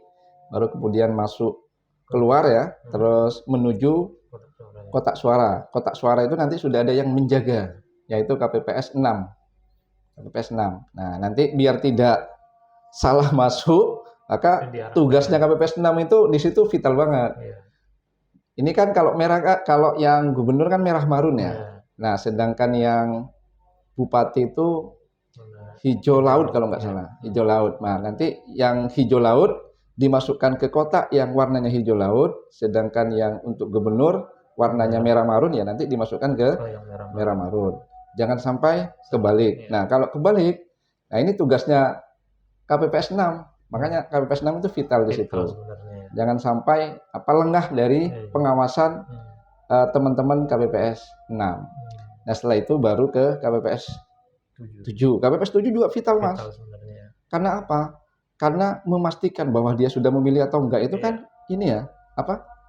baru kemudian masuk keluar ya, terus menuju kotak suara. Kotak suara itu nanti sudah ada yang menjaga, yaitu KPPS 6. KPPS 6. Nah, nanti biar tidak salah masuk, maka tugasnya KPPS 6 itu di situ vital banget. Ini kan kalau kalau yang gubernur kan merah marun ya. Nah, sedangkan yang bupati itu hijau laut kalau nggak salah, hijau laut. Nah, nanti yang hijau laut dimasukkan ke kotak yang warnanya hijau laut, sedangkan yang untuk gubernur warnanya merah marun ya nanti dimasukkan ke merah marun. Jangan sampai kebalik. Nah, kalau kebalik, nah ini tugasnya KPPS 6. Makanya KPPS 6 itu vital di situ. Jangan sampai lengah dari pengawasan teman-teman KPPS 6. Nah, setelah itu baru ke KPPS 7. KPPS 7 juga vital, Mas. Karena apa? Karena memastikan bahwa dia sudah memilih atau enggak itu kan ini ya,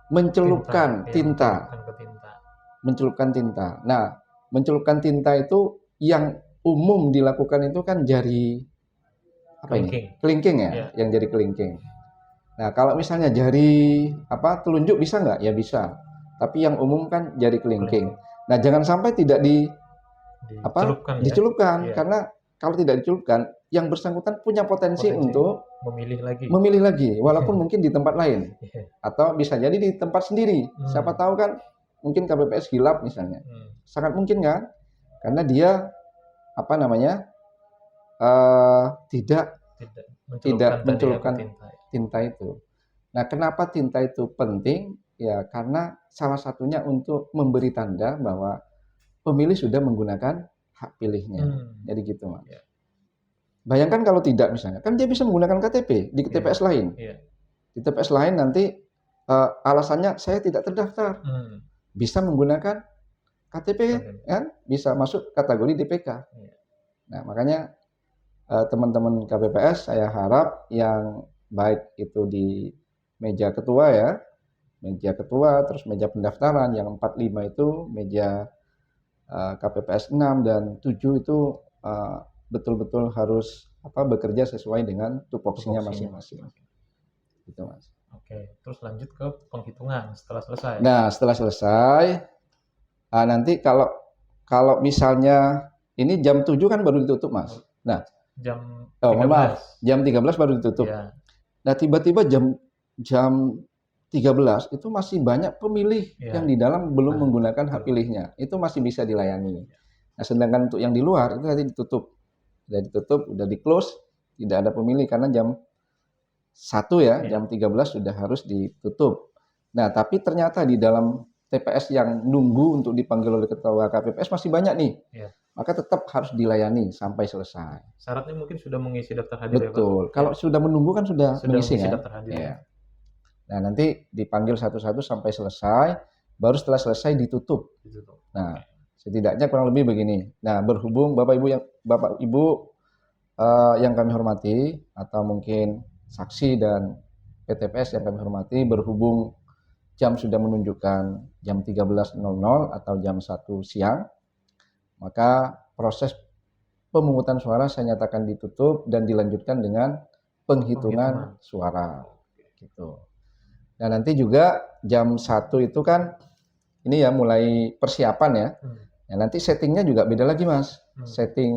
mencelupkan tinta. Mencelupkan tinta. Nah, mencelupkan tinta itu yang umum dilakukan itu kan jari kelingking ya, yang jari kelingking. Nah, kalau misalnya jari telunjuk bisa nggak? Ya bisa. Tapi yang umum kan jari kelingking. Nah, jangan sampai tidak dicelupkan ya. Karena kalau tidak dicelupkan, yang bersangkutan punya potensi untuk memilih lagi, walaupun mungkin di tempat lain atau bisa jadi di tempat sendiri. Siapa tahu kan mungkin KPPS hilap misalnya. Sangat mungkin kan? Karena dia tidak mencelupkan tinta itu. Nah, kenapa tinta itu penting? Ya, karena salah satunya untuk memberi tanda bahwa pemilih sudah menggunakan hak pilihnya. Jadi gitu, Mas. Ya. Bayangkan kalau tidak misalnya, kan dia bisa menggunakan KTP di TPS lain. Di TPS lain nanti alasannya saya tidak terdaftar. Bisa menggunakan KTP kan? Bisa masuk kategori DPK. Nah, makanya teman-teman KPPS saya harap yang baik itu di meja ketua ya, meja ketua, terus meja pendaftaran, yang 45 itu meja KPPS 6 dan 7 itu betul-betul harus bekerja sesuai dengan tupoksinya masing-masing. Gitu, Mas. Oke, terus lanjut ke penghitungan setelah selesai. Nah, setelah selesai, nanti kalau misalnya ini jam 7 kan baru ditutup, Mas. Nah, jam 13. Maaf, jam 13 baru ditutup. Ya. Nah, tiba-tiba jam 13 itu masih banyak pemilih yang di dalam belum menggunakan hak pilihnya. Itu masih bisa dilayani. Nah, sedangkan untuk yang di luar itu nanti ditutup. Sudah ditutup, udah di-close, tidak ada pemilih karena jam 1 ya, jam 13 sudah harus ditutup. Nah, tapi ternyata di dalam TPS yang nunggu untuk dipanggil oleh ketua KPPS masih banyak nih. Maka tetap harus dilayani sampai selesai. Syaratnya mungkin sudah mengisi daftar hadir. Betul. Kalau sudah menunggu kan sudah mengisi kan? Daftar hadir. Ya. Nah, nanti dipanggil satu-satu sampai selesai, baru setelah selesai ditutup. Nah, setidaknya kurang lebih begini. Nah, berhubung Bapak Ibu yang kami hormati, atau mungkin saksi dan PTPS yang kami hormati, berhubung jam sudah menunjukkan jam 13.00 atau jam 1 siang, maka proses pemungutan suara saya nyatakan ditutup dan dilanjutkan dengan penghitungan suara. Gitu. Nah, nanti juga jam 1 itu kan ini ya mulai persiapan ya. Nah, nanti settingnya juga beda lagi, Mas. Setting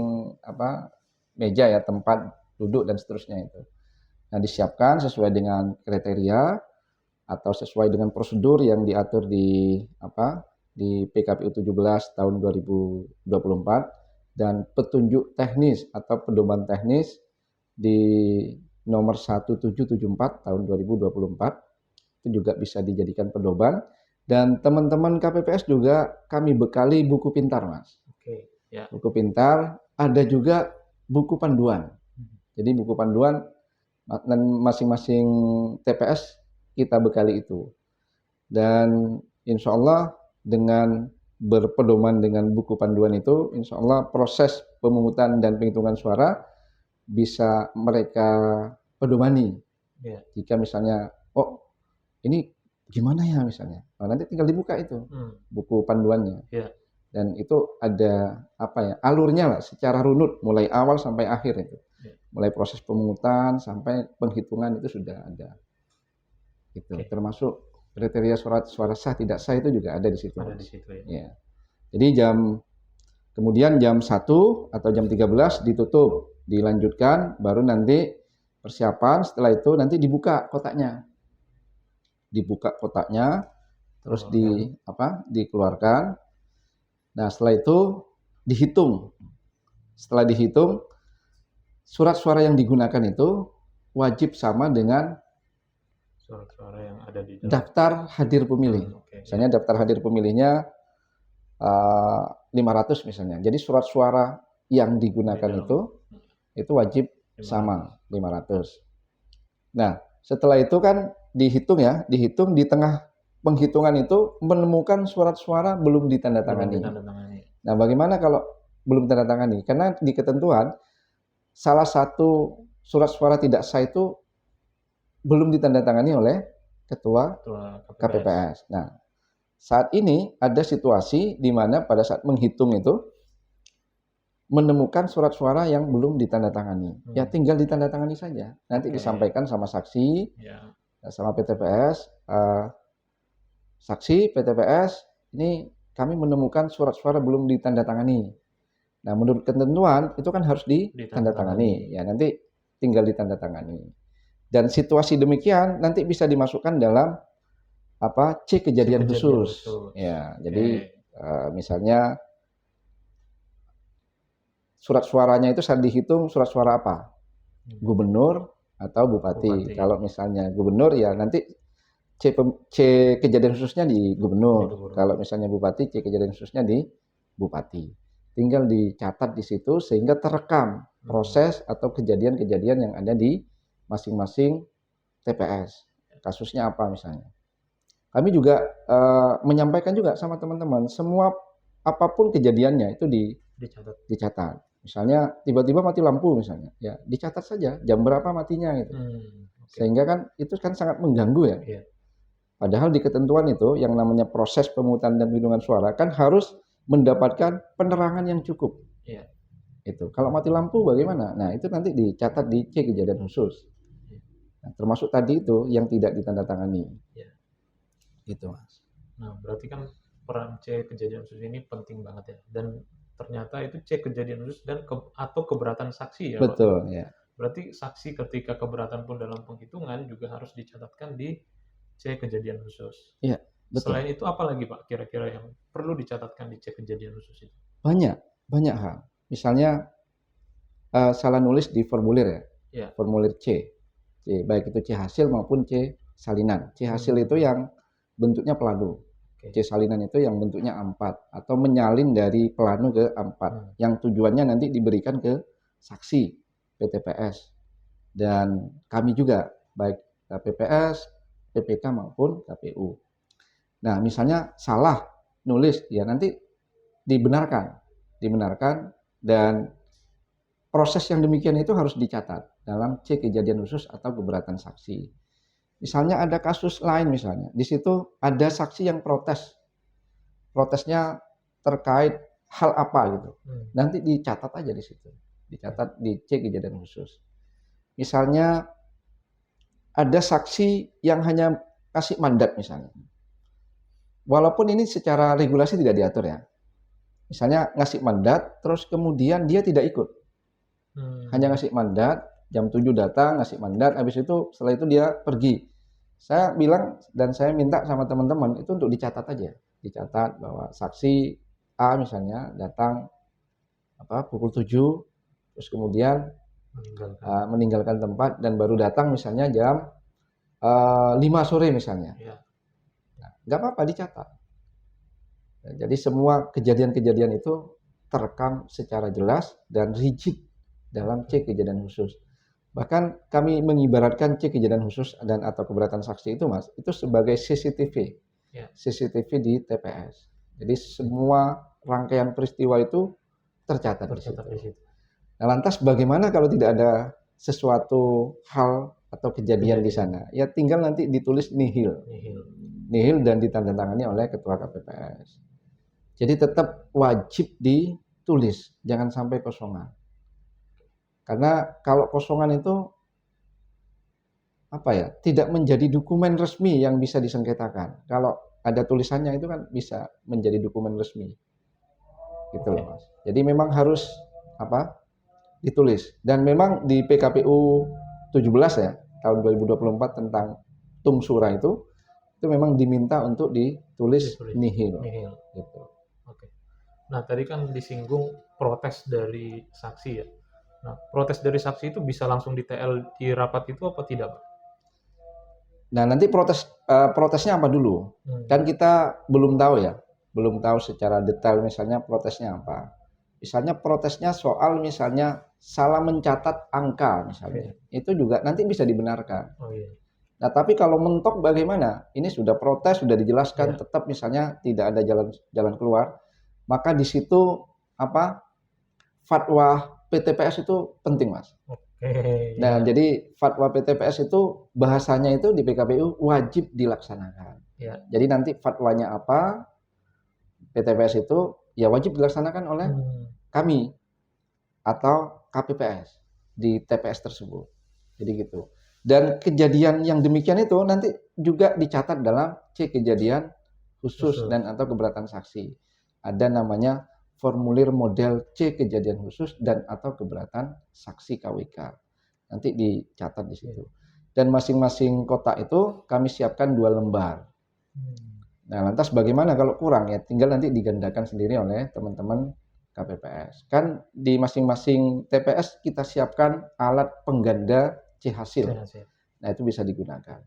meja ya, tempat duduk dan seterusnya itu. Nah, disiapkan sesuai dengan kriteria atau sesuai dengan prosedur yang diatur di PKPU 17 tahun 2024 dan petunjuk teknis atau pedoman teknis di nomor 1774 tahun 2024 itu juga bisa dijadikan pedoman, dan teman-teman KPPS juga kami bekali buku pintar, Mas. Buku pintar, ada juga buku panduan. Jadi buku panduan dan masing-masing TPS kita bekali itu. Dan insya Allah dengan berpedoman dengan buku panduan itu, insya Allah proses pemungutan dan penghitungan suara bisa mereka pedomani. Jika misalnya, ini gimana ya misalnya, nanti tinggal dibuka itu buku panduannya. Dan itu ada alurnya lah secara runut mulai awal sampai akhir itu. Mulai proses pemungutan sampai penghitungan itu sudah ada. Gitu. Termasuk kriteria suara sah tidak sah itu juga ada di situ. Ada di situ ya. Jadi kemudian jam 1 atau jam 13 ditutup, dilanjutkan, baru nanti persiapan, setelah itu nanti dibuka kotaknya. Dibuka kotaknya, terus dikeluarkan. Nah, setelah itu dihitung. Setelah dihitung, surat suara yang digunakan itu wajib sama dengan surat-suara yang ada di dalam daftar hadir pemilih. Misalnya daftar hadir pemilihnya 500 misalnya. Jadi surat suara yang digunakan itu wajib sama 500. Nah, setelah itu kan dihitung di tengah penghitungan itu menemukan surat suara belum ditandatangani. Nah, bagaimana kalau belum ditandatangani? Karena di ketentuan salah satu surat suara tidak sah itu belum ditandatangani oleh ketua KPPS. Nah, saat ini ada situasi di mana pada saat menghitung itu menemukan surat suara yang belum ditandatangani. Ya tinggal ditandatangani saja. Nanti disampaikan sama saksi, sama PTPS. Saksi PTPS, ini kami menemukan surat suara belum ditandatangani. Nah, menurut ketentuan itu kan harus ditandatangani. Ya, nanti tinggal ditandatangani. Dan situasi demikian nanti bisa dimasukkan dalam C kejadian khusus. Ya, jadi misalnya surat suaranya itu saat dihitung surat suara apa? Gubernur, atau bupati. Bupati. Kalau misalnya gubernur ya nanti C kejadian khususnya di gubernur. Gubernur. Kalau misalnya bupati, C kejadian khususnya di bupati. Tinggal dicatat di situ sehingga terekam proses atau kejadian-kejadian yang ada di masing-masing TPS. Kasusnya apa misalnya. Kami juga menyampaikan juga sama teman-teman, semua apapun kejadiannya itu dicatat. Misalnya tiba-tiba mati lampu misalnya, ya dicatat saja jam berapa matinya gitu. Sehingga kan itu kan sangat mengganggu ya. Iya. Padahal di ketentuan itu yang namanya proses pemungutan dan penghitungan suara kan harus mendapatkan penerangan yang cukup. Iya. Itu. Kalau mati lampu bagaimana? Nah, itu nanti dicatat di C kejadian khusus. Nah, termasuk tadi itu yang tidak ditandatangani. Iya. Itu, Mas. Nah, berarti kan peran C kejadian khusus ini penting banget ya. Dan ternyata itu C kejadian khusus dan atau keberatan saksi ya, Betul, Pak? ya. Berarti saksi ketika keberatan pun dalam penghitungan juga harus dicatatkan di C kejadian khusus. Iya, betul. Selain itu apa lagi Pak kira-kira yang perlu dicatatkan di C kejadian khusus itu? Banyak hal. Misalnya salah nulis di formulir ya. Iya. Formulir C. Baik itu C hasil maupun C salinan. C hasil itu yang bentuknya pelanu. C salinan itu yang bentuknya A4 atau menyalin dari pelanu ke A4 yang tujuannya nanti diberikan ke saksi PTPS dan kami juga baik PPS, PPK maupun KPU. Nah, misalnya salah nulis ya nanti dibenarkan dan proses yang demikian itu harus dicatat dalam C kejadian khusus atau keberatan saksi. Misalnya ada kasus lain misalnya, di situ ada saksi yang protesnya terkait hal apa gitu. Nanti dicatat aja di situ, dicatat di C kejadian khusus. Misalnya ada saksi yang hanya kasih mandat misalnya. Walaupun ini secara regulasi tidak diatur ya. Misalnya ngasih mandat, terus kemudian dia tidak ikut. Hanya ngasih mandat, jam 7 datang, ngasih mandat, habis itu setelah itu dia pergi. Saya bilang dan saya minta sama teman-teman itu untuk dicatat aja. Dicatat bahwa saksi A misalnya datang pukul 7, terus kemudian meninggalkan tempat dan baru datang misalnya jam 5 sore misalnya. Nah, nggak apa-apa dicatat. Nah, jadi semua kejadian-kejadian itu terekam secara jelas dan rigid dalam C kejadian khusus. Bahkan kami mengibaratkan C kejadian khusus dan atau keberatan saksi itu Mas, itu sebagai CCTV. CCTV di TPS. Jadi semua rangkaian peristiwa itu tercatat di situ. Nah, lantas bagaimana kalau tidak ada sesuatu hal atau kejadian di sana? Ya tinggal nanti ditulis nihil dan ditandatangani oleh ketua KPPS. Jadi tetap wajib ditulis, jangan sampai kosongan. Karena kalau kosongan itu tidak menjadi dokumen resmi yang bisa disengketakan. Kalau ada tulisannya itu kan bisa menjadi dokumen resmi. Gitu loh Mas. Jadi memang harus ditulis. Dan memang di PKPU 17 ya, tahun 2024 tentang Tumsura itu memang diminta untuk ditulis nihil. Gitu. Oke. Nah, tadi kan disinggung protes dari saksi ya. Nah, protes dari saksi itu bisa langsung di TL di rapat itu apa tidak, Pak? Nah, nanti protesnya apa dulu? Kan kita belum tahu ya. Belum tahu secara detail misalnya protesnya apa. Misalnya protesnya soal misalnya salah mencatat angka misalnya. Itu juga nanti bisa dibenarkan. Nah, tapi kalau mentok bagaimana? Ini sudah protes, sudah dijelaskan, tetap misalnya tidak ada jalan keluar. Maka di situ fatwa PTPS itu penting, Mas. Nah, jadi fatwa PTPS itu bahasanya itu di PKPU wajib dilaksanakan. Jadi nanti fatwanya apa, PTPS itu ya wajib dilaksanakan oleh kami atau KPPS di TPS tersebut. Jadi gitu. Dan kejadian yang demikian itu nanti juga dicatat dalam C kejadian khusus dan atau keberatan saksi. Ada namanya formulir model C kejadian khusus dan atau keberatan saksi KWK. Nanti dicatat di situ. Dan masing-masing kotak itu kami siapkan 2 lembar. Nah, lantas bagaimana kalau kurang ya? Tinggal nanti digandakan sendiri oleh teman-teman KPPS. Kan di masing-masing TPS kita siapkan alat pengganda C hasil. hasil. Nah, itu bisa digunakan.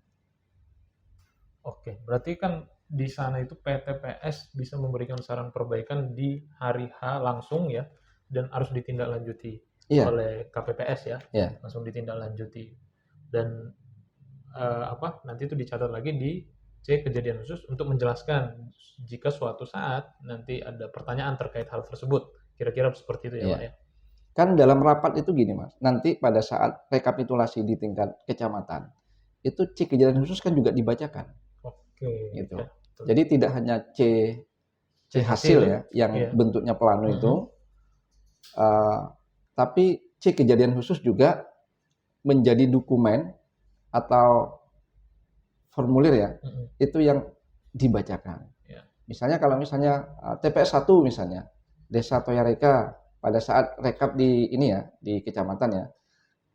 Oke, berarti kan di sana itu PTPS bisa memberikan saran perbaikan di hari H langsung ya, dan harus ditindaklanjuti Iya, oleh KPPS ya, iya. langsung ditindaklanjuti. Dan nanti itu dicatat lagi di C kejadian khusus untuk menjelaskan jika suatu saat nanti ada pertanyaan terkait hal tersebut. Kira-kira seperti itu ya, Iya. Pak ya. Kan dalam rapat itu gini, Mas. Nanti pada saat rekapitulasi di tingkat kecamatan, itu C kejadian khusus kan juga dibacakan. Oke. Gitu. Ya, betul. Jadi tidak hanya C hasil ya, yang Iya. bentuknya plano itu, tapi C kejadian khusus juga menjadi dokumen atau formulir ya, itu yang dibacakan. Ya. Misalnya kalau misalnya TPS 1 misalnya, Desa Toyareka, pada saat rekap di ini ya, di kecamatan ya,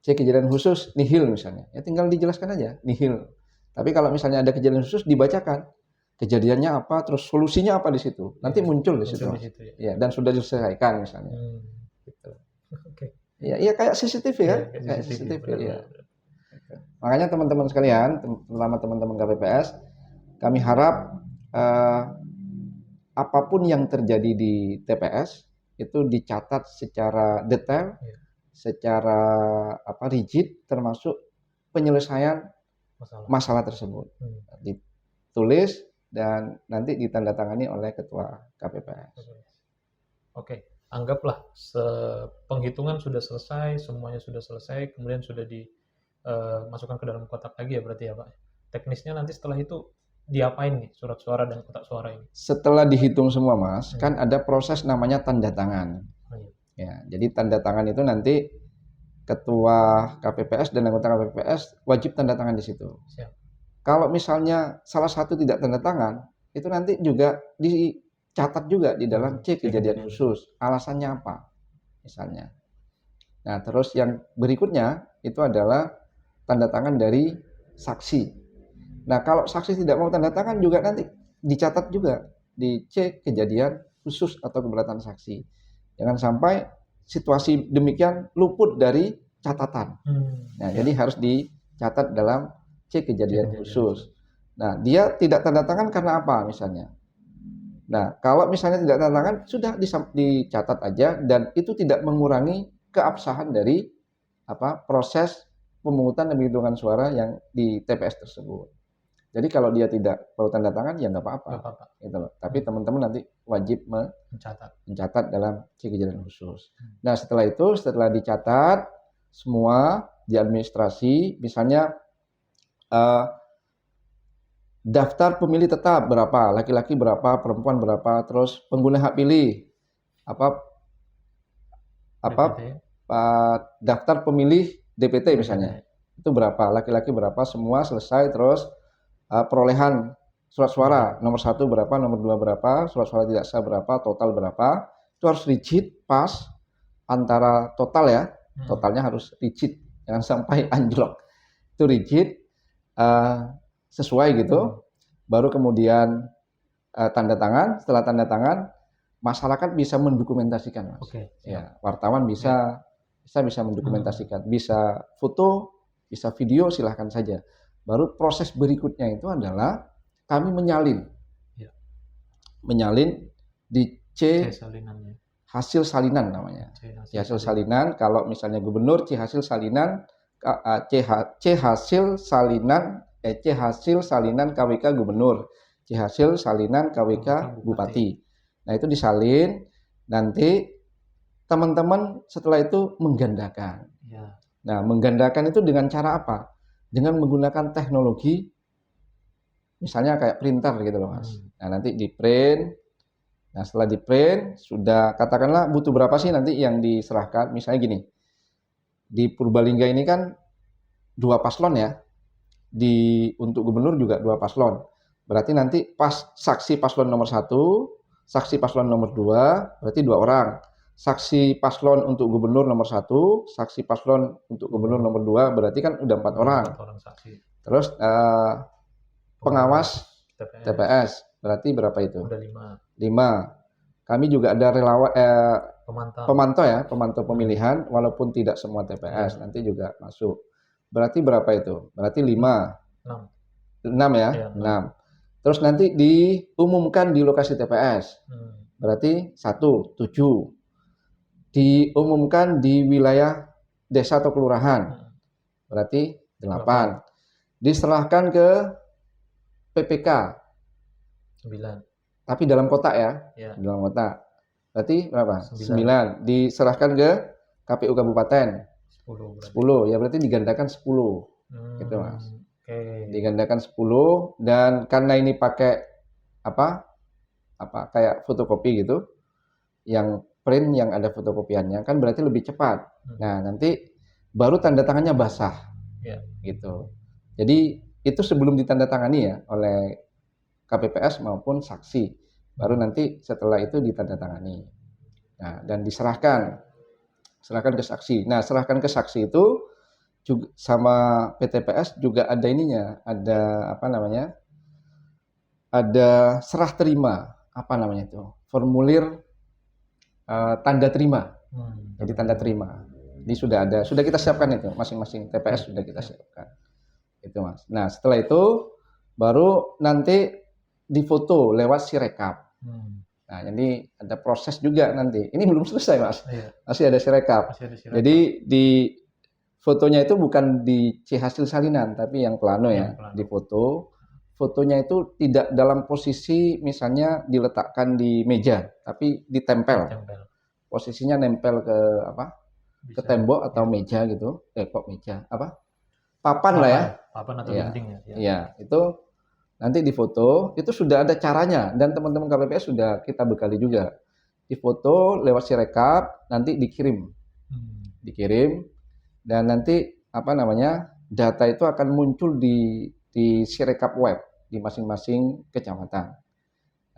C kejadian khusus nihil misalnya, ya tinggal dijelaskan aja nihil. Tapi kalau misalnya ada kejadian khusus dibacakan kejadiannya apa, terus solusinya apa di situ, nanti muncul di situ. Ya, dan sudah diselesaikan misalnya. Gitu. Oke. Ya, iya kayak CCTV kan, kayak CCTV ya. Makanya teman-teman sekalian, terutama teman-teman KPPS, kami harap apapun yang terjadi di TPS itu dicatat secara detail, secara rigid, termasuk penyelesaian masalah tersebut. Ditulis dan nanti ditandatangani oleh ketua KPPS. Oke, anggaplah penghitungan sudah selesai, semuanya sudah selesai, kemudian sudah dimasukkan ke dalam kotak lagi ya berarti ya Pak. Teknisnya nanti setelah itu diapain nih surat suara dan kotak suara ini? Setelah dihitung semua Mas, kan ada proses namanya tanda tangan. Ya, jadi tanda tangan itu nanti ketua KPPS dan anggota KPPS wajib tanda tangan di situ. Siap. Kalau misalnya salah satu tidak tanda tangan, itu nanti juga dicatat juga di dalam C kejadian khusus. Alasannya apa? Misalnya. Nah, terus yang berikutnya itu adalah tanda tangan dari saksi. Nah, kalau saksi tidak mau tanda tangan juga nanti dicatat juga di C kejadian khusus atau keberatan saksi. Jangan sampai situasi demikian luput dari catatan. Nah, jadi harus dicatat dalam C kejadian khusus. Nah, dia tidak tanda tangan karena apa misalnya? Nah, kalau misalnya tidak tanda tangan sudah dicatat aja dan itu tidak mengurangi keabsahan dari proses pemungutan dan penghitungan suara yang di TPS tersebut. Jadi kalau dia tidak mau tanda tangan ya nggak apa-apa. Gitu loh. Tapi teman-teman nanti wajib mencatat dalam C kejadian khusus. Nah, setelah itu setelah dicatat semua di administrasi, misalnya daftar pemilih tetap berapa, laki-laki berapa, perempuan berapa, terus pengguna hak pilih daftar pemilih DPT misalnya itu berapa, laki-laki berapa, semua selesai, terus perolehan surat suara nomor 1 berapa, nomor 2 berapa, surat suara tidak sah berapa, total berapa, itu harus rigid pas antara total ya, totalnya harus rigid, jangan sampai anjlok, itu rigid sesuai gitu, baru kemudian tanda tangan. Setelah tanda tangan masyarakat bisa mendokumentasikan Mas. Ya, wartawan bisa mendokumentasikan, bisa foto, bisa video, silahkan saja. Baru proses berikutnya itu adalah kami menyalin di C hasil salinan namanya. C hasil salinan, kalau misalnya gubernur C hasil salinan, C hasil salinan KWK gubernur, C hasil salinan KWK bupati. Nah, itu disalin, nanti teman-teman setelah itu menggandakan. Nah, menggandakan itu dengan cara apa? Dengan menggunakan teknologi, misalnya kayak printer gitu loh Mas. Nah, nanti di print. Nah, setelah di print, sudah katakanlah butuh berapa sih nanti yang diserahkan. Misalnya gini, di Purbalingga ini kan 2 paslon ya. Untuk gubernur juga 2 paslon. Berarti nanti pas saksi paslon nomor 1, saksi paslon nomor 2, berarti 2 orang. Saksi paslon untuk gubernur nomor 1, saksi paslon untuk gubernur nomor 2, berarti kan udah 4 orang. Terus pengawas TPS, berarti berapa itu? Udah 5. Kami juga ada relawan pemantau pemilihan, walaupun tidak semua TPS nanti juga masuk. berarti berapa itu? Berarti 5. 6. 6 ya? Iya, 6. Terus nanti diumumkan di lokasi TPS. Berarti 1, 7. Diumumkan di wilayah desa atau kelurahan. Berarti 8. Diserahkan ke PPK. 9. Tapi dalam kotak ya? Ya. Dalam kotak. Berarti berapa? 9. 9. Diserahkan ke KPU Kabupaten. 10. 10. Ya berarti digandakan 10. Gitu Mas. Oke. Digandakan 10 dan karena ini pakai apa kayak fotokopi gitu, yang print yang ada fotokopiannya kan berarti lebih cepat. Nah nanti baru tanda tangannya basah, gitu. Jadi itu sebelum ditandatangani ya oleh KPPS maupun saksi, baru nanti setelah itu ditandatangani. Nah dan serahkan ke saksi. Nah serahkan ke saksi itu juga sama PTPS juga ada ininya, ada apa namanya? Ada serah terima, apa namanya itu? Formulir tanda terima. Jadi tanda terima. Ini sudah kita siapkan itu, masing-masing TPS sudah kita siapkan. Itu Mas. Nah, setelah itu baru nanti difoto lewat Sirekap. Nah, jadi ada proses juga nanti. Ini belum selesai, Mas. Masih ada Sirekap. Jadi di fotonya itu bukan di C hasil salinan, tapi yang plano ya, di foto. Fotonya itu tidak dalam posisi misalnya diletakkan di meja, tapi ditempel. Posisinya nempel ke apa? Ke tembok atau meja gitu. Kok meja? Apa? Papan lah ya. Papan atau dinding ya. Iya, itu nanti difoto, itu sudah ada caranya dan teman-teman KPPS sudah kita bekali juga. Difoto lewat Sirekap, nanti dikirim. Dan nanti apa namanya data itu akan muncul di Sirekap web di masing-masing kecamatan.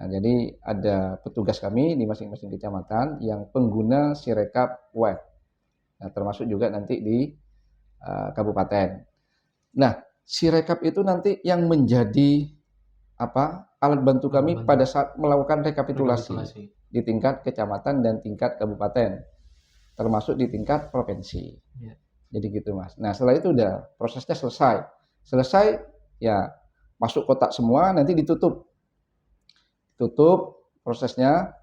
Nah, jadi ada petugas kami di masing-masing kecamatan yang pengguna Sirekap web. Nah, termasuk juga nanti di kabupaten. Nah, Sirekap itu nanti yang menjadi alat bantu kami pada saat melakukan rekapitulasi di tingkat kecamatan dan tingkat kabupaten, termasuk di tingkat provinsi. Jadi gitu Mas. Nah setelah itu udah prosesnya selesai ya masuk kotak semua, nanti tutup prosesnya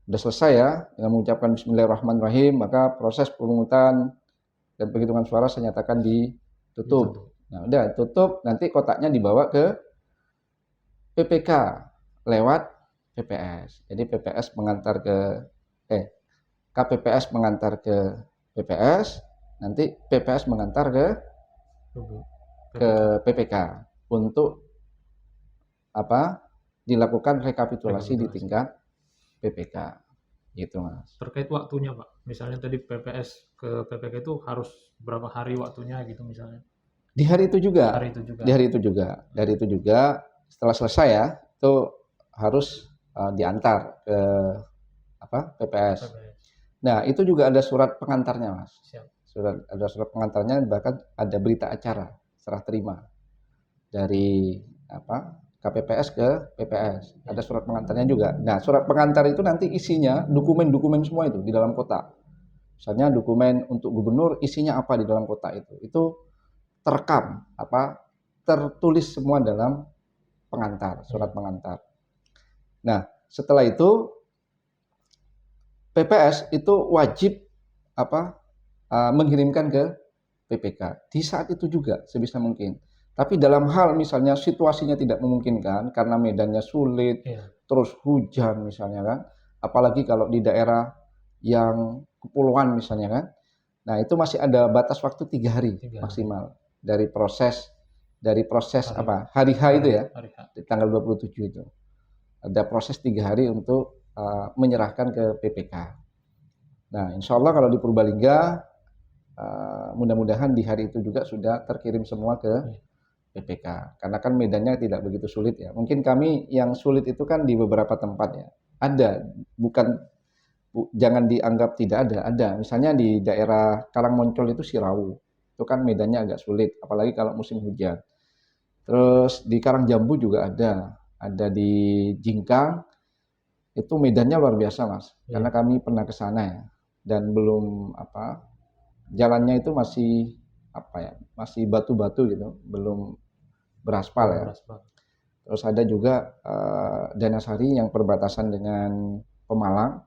udah selesai ya dengan mengucapkan Bismillahirrahmanirrahim, maka proses pemungutan dan penghitungan suara saya nyatakan ditutup. Nah udah tutup, nanti kotaknya dibawa ke PPK lewat PPS. Jadi PPS mengantar ke KPPS mengantar ke PPS, nanti PPS mengantar ke PPK untuk dilakukan rekapitulasi di tingkat PPK gitu Mas. Terkait waktunya Pak, misalnya tadi PPS ke PPK itu harus berapa hari waktunya gitu misalnya? Di hari itu juga. Dari itu juga setelah selesai ya itu harus diantar ke PPS. Nah itu juga ada surat pengantarnya Mas. Ada surat pengantarnya, bahkan ada berita acara serah terima dari KPPS ke PPS. Ada surat pengantarnya juga. Nah surat pengantar itu nanti isinya dokumen-dokumen semua itu di dalam kotak. Misalnya dokumen untuk gubernur isinya apa di dalam kotak itu terekam tertulis semua dalam pengantar, surat pengantar. Nah setelah itu PPS itu wajib mengirimkan ke PPK di saat itu juga sebisa mungkin. Tapi dalam hal misalnya situasinya tidak memungkinkan karena medannya sulit, terus hujan misalnya kan, apalagi kalau di daerah yang kepulauan misalnya kan, nah itu masih ada batas waktu 3 hari maksimal dari proses hari H itu ya, di tanggal 27 itu ada proses 3 hari untuk menyerahkan ke PPK. Nah, insya Allah kalau di Purbalingga mudah-mudahan di hari itu juga sudah terkirim semua ke PPK. Karena kan medannya tidak begitu sulit ya. Mungkin kami yang sulit itu kan di beberapa tempat ya. Ada, jangan dianggap tidak ada. Ada. Misalnya di daerah Karangmoncol itu Sirawu. Itu kan medannya agak sulit, apalagi kalau musim hujan. Terus di Karangjambu juga ada. Ada di Jingkang. Itu medannya luar biasa Mas, karena kami pernah ke sana ya, dan belum jalannya itu masih masih batu-batu gitu, belum beraspal ya. Beraspal. Terus ada juga Danasari yang perbatasan dengan Pemalang,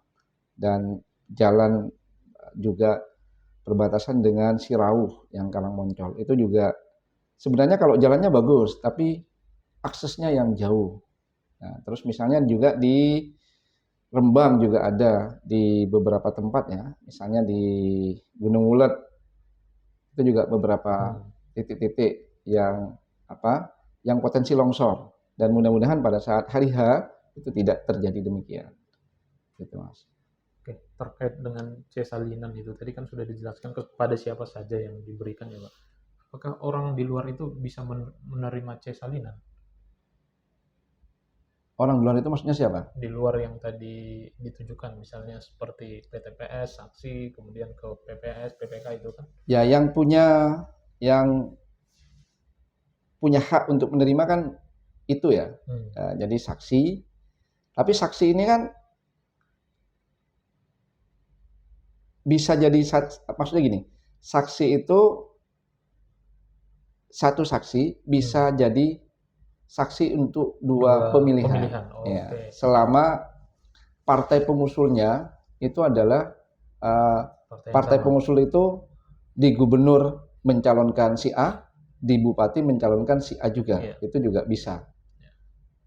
dan jalan juga perbatasan dengan Sirauh yang Karangmoncol. Itu juga sebenarnya kalau jalannya bagus, tapi aksesnya yang jauh. Nah, terus misalnya juga di Rembang juga ada di beberapa tempat ya, misalnya di Gunung Ulet itu juga beberapa titik-titik yang yang potensi longsor, dan mudah-mudahan pada saat hari H itu tidak terjadi demikian. Gitu, Mas. Oke, terkait dengan C salinan itu tadi kan sudah dijelaskan kepada siapa saja yang diberikan ya Pak. Apakah orang di luar itu bisa menerima C salinan? Orang luar itu maksudnya siapa? Di luar yang tadi ditujukan, misalnya seperti PTPS, saksi, kemudian ke PPS, PPK itu kan? Ya, yang punya hak untuk menerima kan itu ya. Jadi saksi, tapi saksi ini kan bisa jadi, maksudnya gini, saksi itu satu saksi bisa jadi saksi untuk dua pemilihan. Ya, Okay. selama partai pengusulnya itu adalah partai pengusul itu di gubernur mencalonkan si A, di bupati mencalonkan si A juga, itu juga bisa.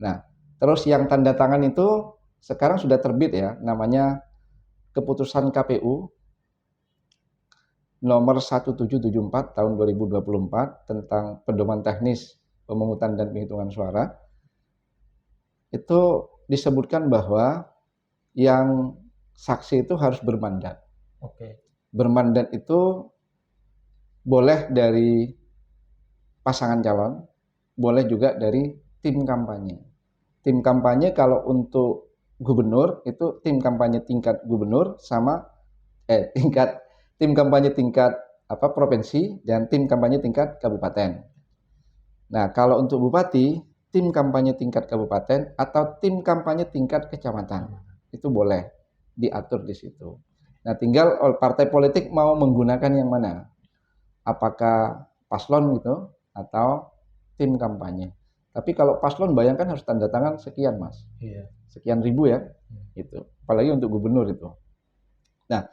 Nah, terus yang tanda tangan itu sekarang sudah terbit ya, namanya keputusan KPU nomor 1774 tahun 2024 tentang pedoman teknis pemungutan dan penghitungan suara. Itu disebutkan bahwa yang saksi itu harus bermandat. Bermandat itu boleh dari pasangan calon, boleh juga dari tim kampanye. Tim kampanye kalau untuk gubernur itu tim kampanye tingkat gubernur sama tim kampanye tingkat provinsi dan tim kampanye tingkat kabupaten. Nah, kalau untuk bupati, tim kampanye tingkat kabupaten atau tim kampanye tingkat kecamatan itu boleh diatur di situ. Nah, tinggal partai politik mau menggunakan yang mana, apakah paslon gitu atau tim kampanye. Tapi kalau paslon bayangkan harus tanda tangan sekian, Mas. Sekian ribu ya, itu. Apalagi untuk gubernur itu. Nah,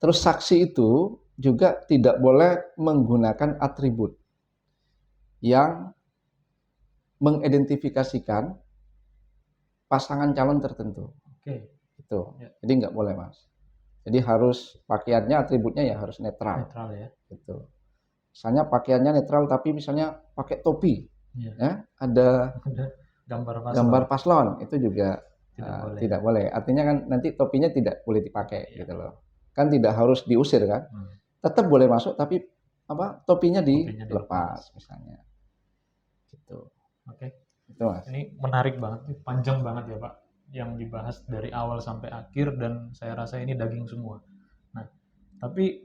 terus saksi itu juga tidak boleh menggunakan atribut yang mengidentifikasikan pasangan calon tertentu. Itu. Jadi nggak boleh, Mas. Jadi harus pakaiannya, atributnya ya harus netral. Netral ya. Gitu. Misalnya pakaiannya netral tapi misalnya pakai topi, ya, ada gambar paslon, itu juga tidak boleh. Artinya kan nanti topinya tidak boleh dipakai gitu loh. Kan tidak harus diusir kan, tetap boleh masuk tapi topinya dilepas misalnya. Gitu. Itu, Mas. Ini menarik banget, panjang banget ya Pak, yang dibahas dari awal sampai akhir, dan saya rasa ini daging semua. Nah, tapi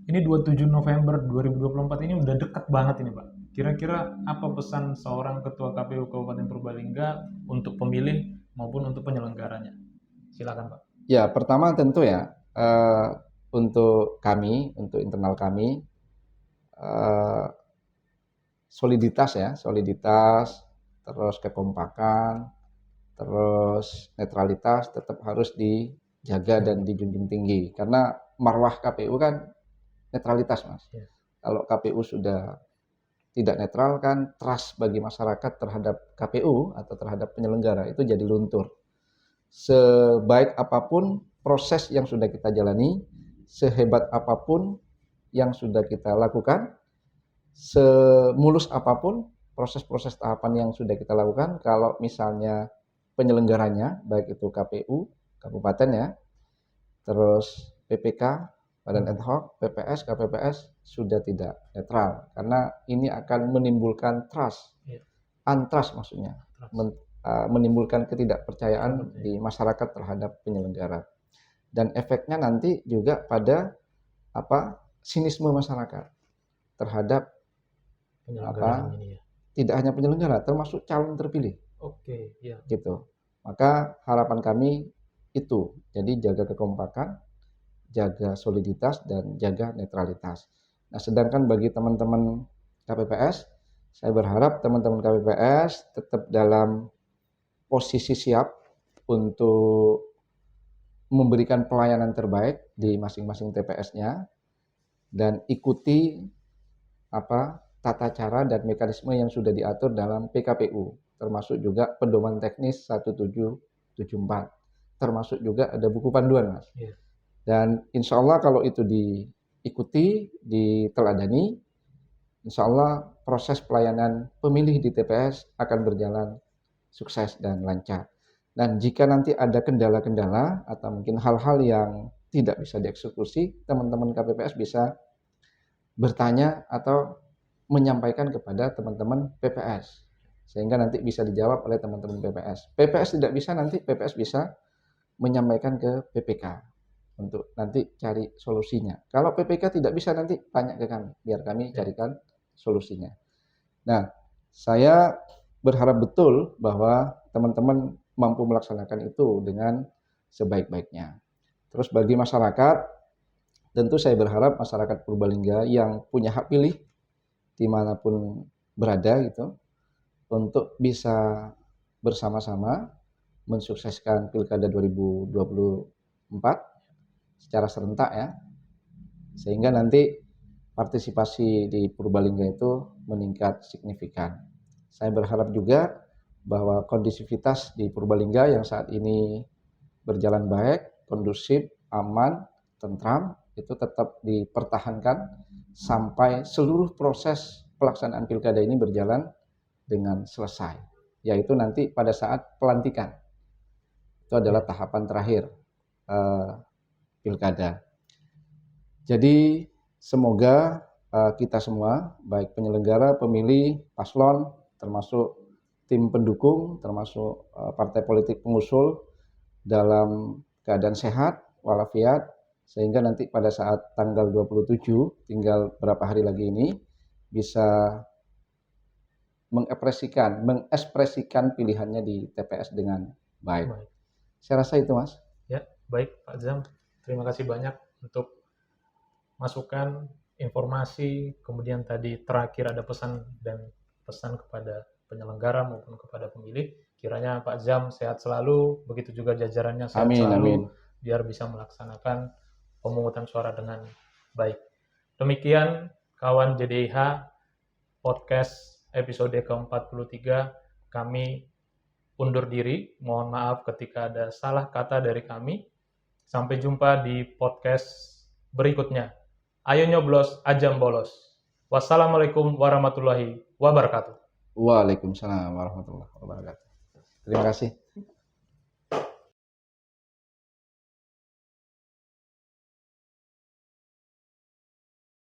ini 27 November 2024 ini udah dekat banget ini Pak. Kira-kira apa pesan seorang Ketua KPU Kabupaten Purbalingga untuk pemilih maupun untuk penyelenggaranya? Silakan Pak. Ya, pertama tentu ya, untuk kami, untuk internal kami, soliditas, terus kekompakan, terus netralitas tetap harus dijaga dan dijunjung tinggi. Karena marwah KPU kan netralitas, Mas. Kalau KPU sudah tidak netral kan, trust bagi masyarakat terhadap KPU atau terhadap penyelenggara itu jadi luntur. Sebaik apapun proses yang sudah kita jalani, sehebat apapun yang sudah kita lakukan, semulus apapun proses-proses tahapan yang sudah kita lakukan, kalau misalnya penyelenggaranya, baik itu KPU, kabupaten ya, terus PPK, Badan Ad Hoc, PPS, KPPS, sudah tidak netral. Karena ini akan menimbulkan trust, untrust maksudnya, menimbulkan ketidakpercayaan di masyarakat terhadap penyelenggara. Dan efeknya nanti juga pada sinisme masyarakat terhadap tidak hanya penyelenggara, termasuk calon terpilih. Gitu. Maka harapan kami itu, jadi jaga kekompakan, jaga soliditas, dan jaga netralitas. Nah, sedangkan bagi teman-teman KPPS, saya berharap teman-teman KPPS tetap dalam posisi siap untuk memberikan pelayanan terbaik di masing-masing TPS-nya dan ikuti tata cara dan mekanisme yang sudah diatur dalam PKPU, termasuk juga pedoman teknis 1774, termasuk juga ada buku panduan, Mas. Iya. Dan insya Allah kalau itu diikuti, diteladani, insya Allah proses pelayanan pemilih di TPS akan berjalan sukses dan lancar. Dan jika nanti ada kendala-kendala atau mungkin hal-hal yang tidak bisa dieksekusi, teman-teman KPPS bisa bertanya atau menyampaikan kepada teman-teman PPS. Sehingga nanti bisa dijawab oleh teman-teman PPS. PPS tidak bisa, nanti PPS bisa menyampaikan ke PPK untuk nanti cari solusinya. Kalau PPK tidak bisa, nanti tanya ke kami, biar kami carikan solusinya. Nah, saya berharap betul bahwa teman-teman mampu melaksanakan itu dengan sebaik-baiknya. Terus bagi masyarakat, tentu saya berharap masyarakat Purbalingga yang punya hak pilih dimanapun berada gitu, untuk bisa bersama-sama mensukseskan Pilkada 2024 secara serentak ya, sehingga nanti partisipasi di Purbalingga itu meningkat signifikan. Saya berharap juga bahwa kondisivitas di Purbalingga yang saat ini berjalan baik, kondusif, aman, tentram, itu tetap dipertahankan sampai seluruh proses pelaksanaan pilkada ini berjalan dengan selesai, yaitu nanti pada saat pelantikan. Itu adalah tahapan terakhir pilkada. Jadi semoga kita semua, baik penyelenggara, pemilih, paslon, termasuk tim pendukung, termasuk partai politik pengusul, dalam keadaan sehat, walafiat, sehingga nanti pada saat tanggal 27, tinggal berapa hari lagi ini, bisa mengekspresikan pilihannya di TPS dengan baik. Saya rasa itu, Mas. Ya, baik Pak Zam. Terima kasih banyak untuk masukan, informasi, kemudian tadi terakhir ada pesan kepada penyelenggara maupun kepada pemilih. Kiranya Pak Zam sehat selalu, begitu juga jajarannya sehat selalu, biar bisa melaksanakan pemungutan suara dengan baik. Demikian kawan JDIH podcast episode ke-43, kami undur diri. Mohon maaf ketika ada salah kata dari kami. Sampai jumpa di podcast berikutnya. Ayo nyoblos, ajam bolos. Wassalamualaikum warahmatullahi wabarakatuh. Waalaikumsalam warahmatullahi wabarakatuh. Terima kasih.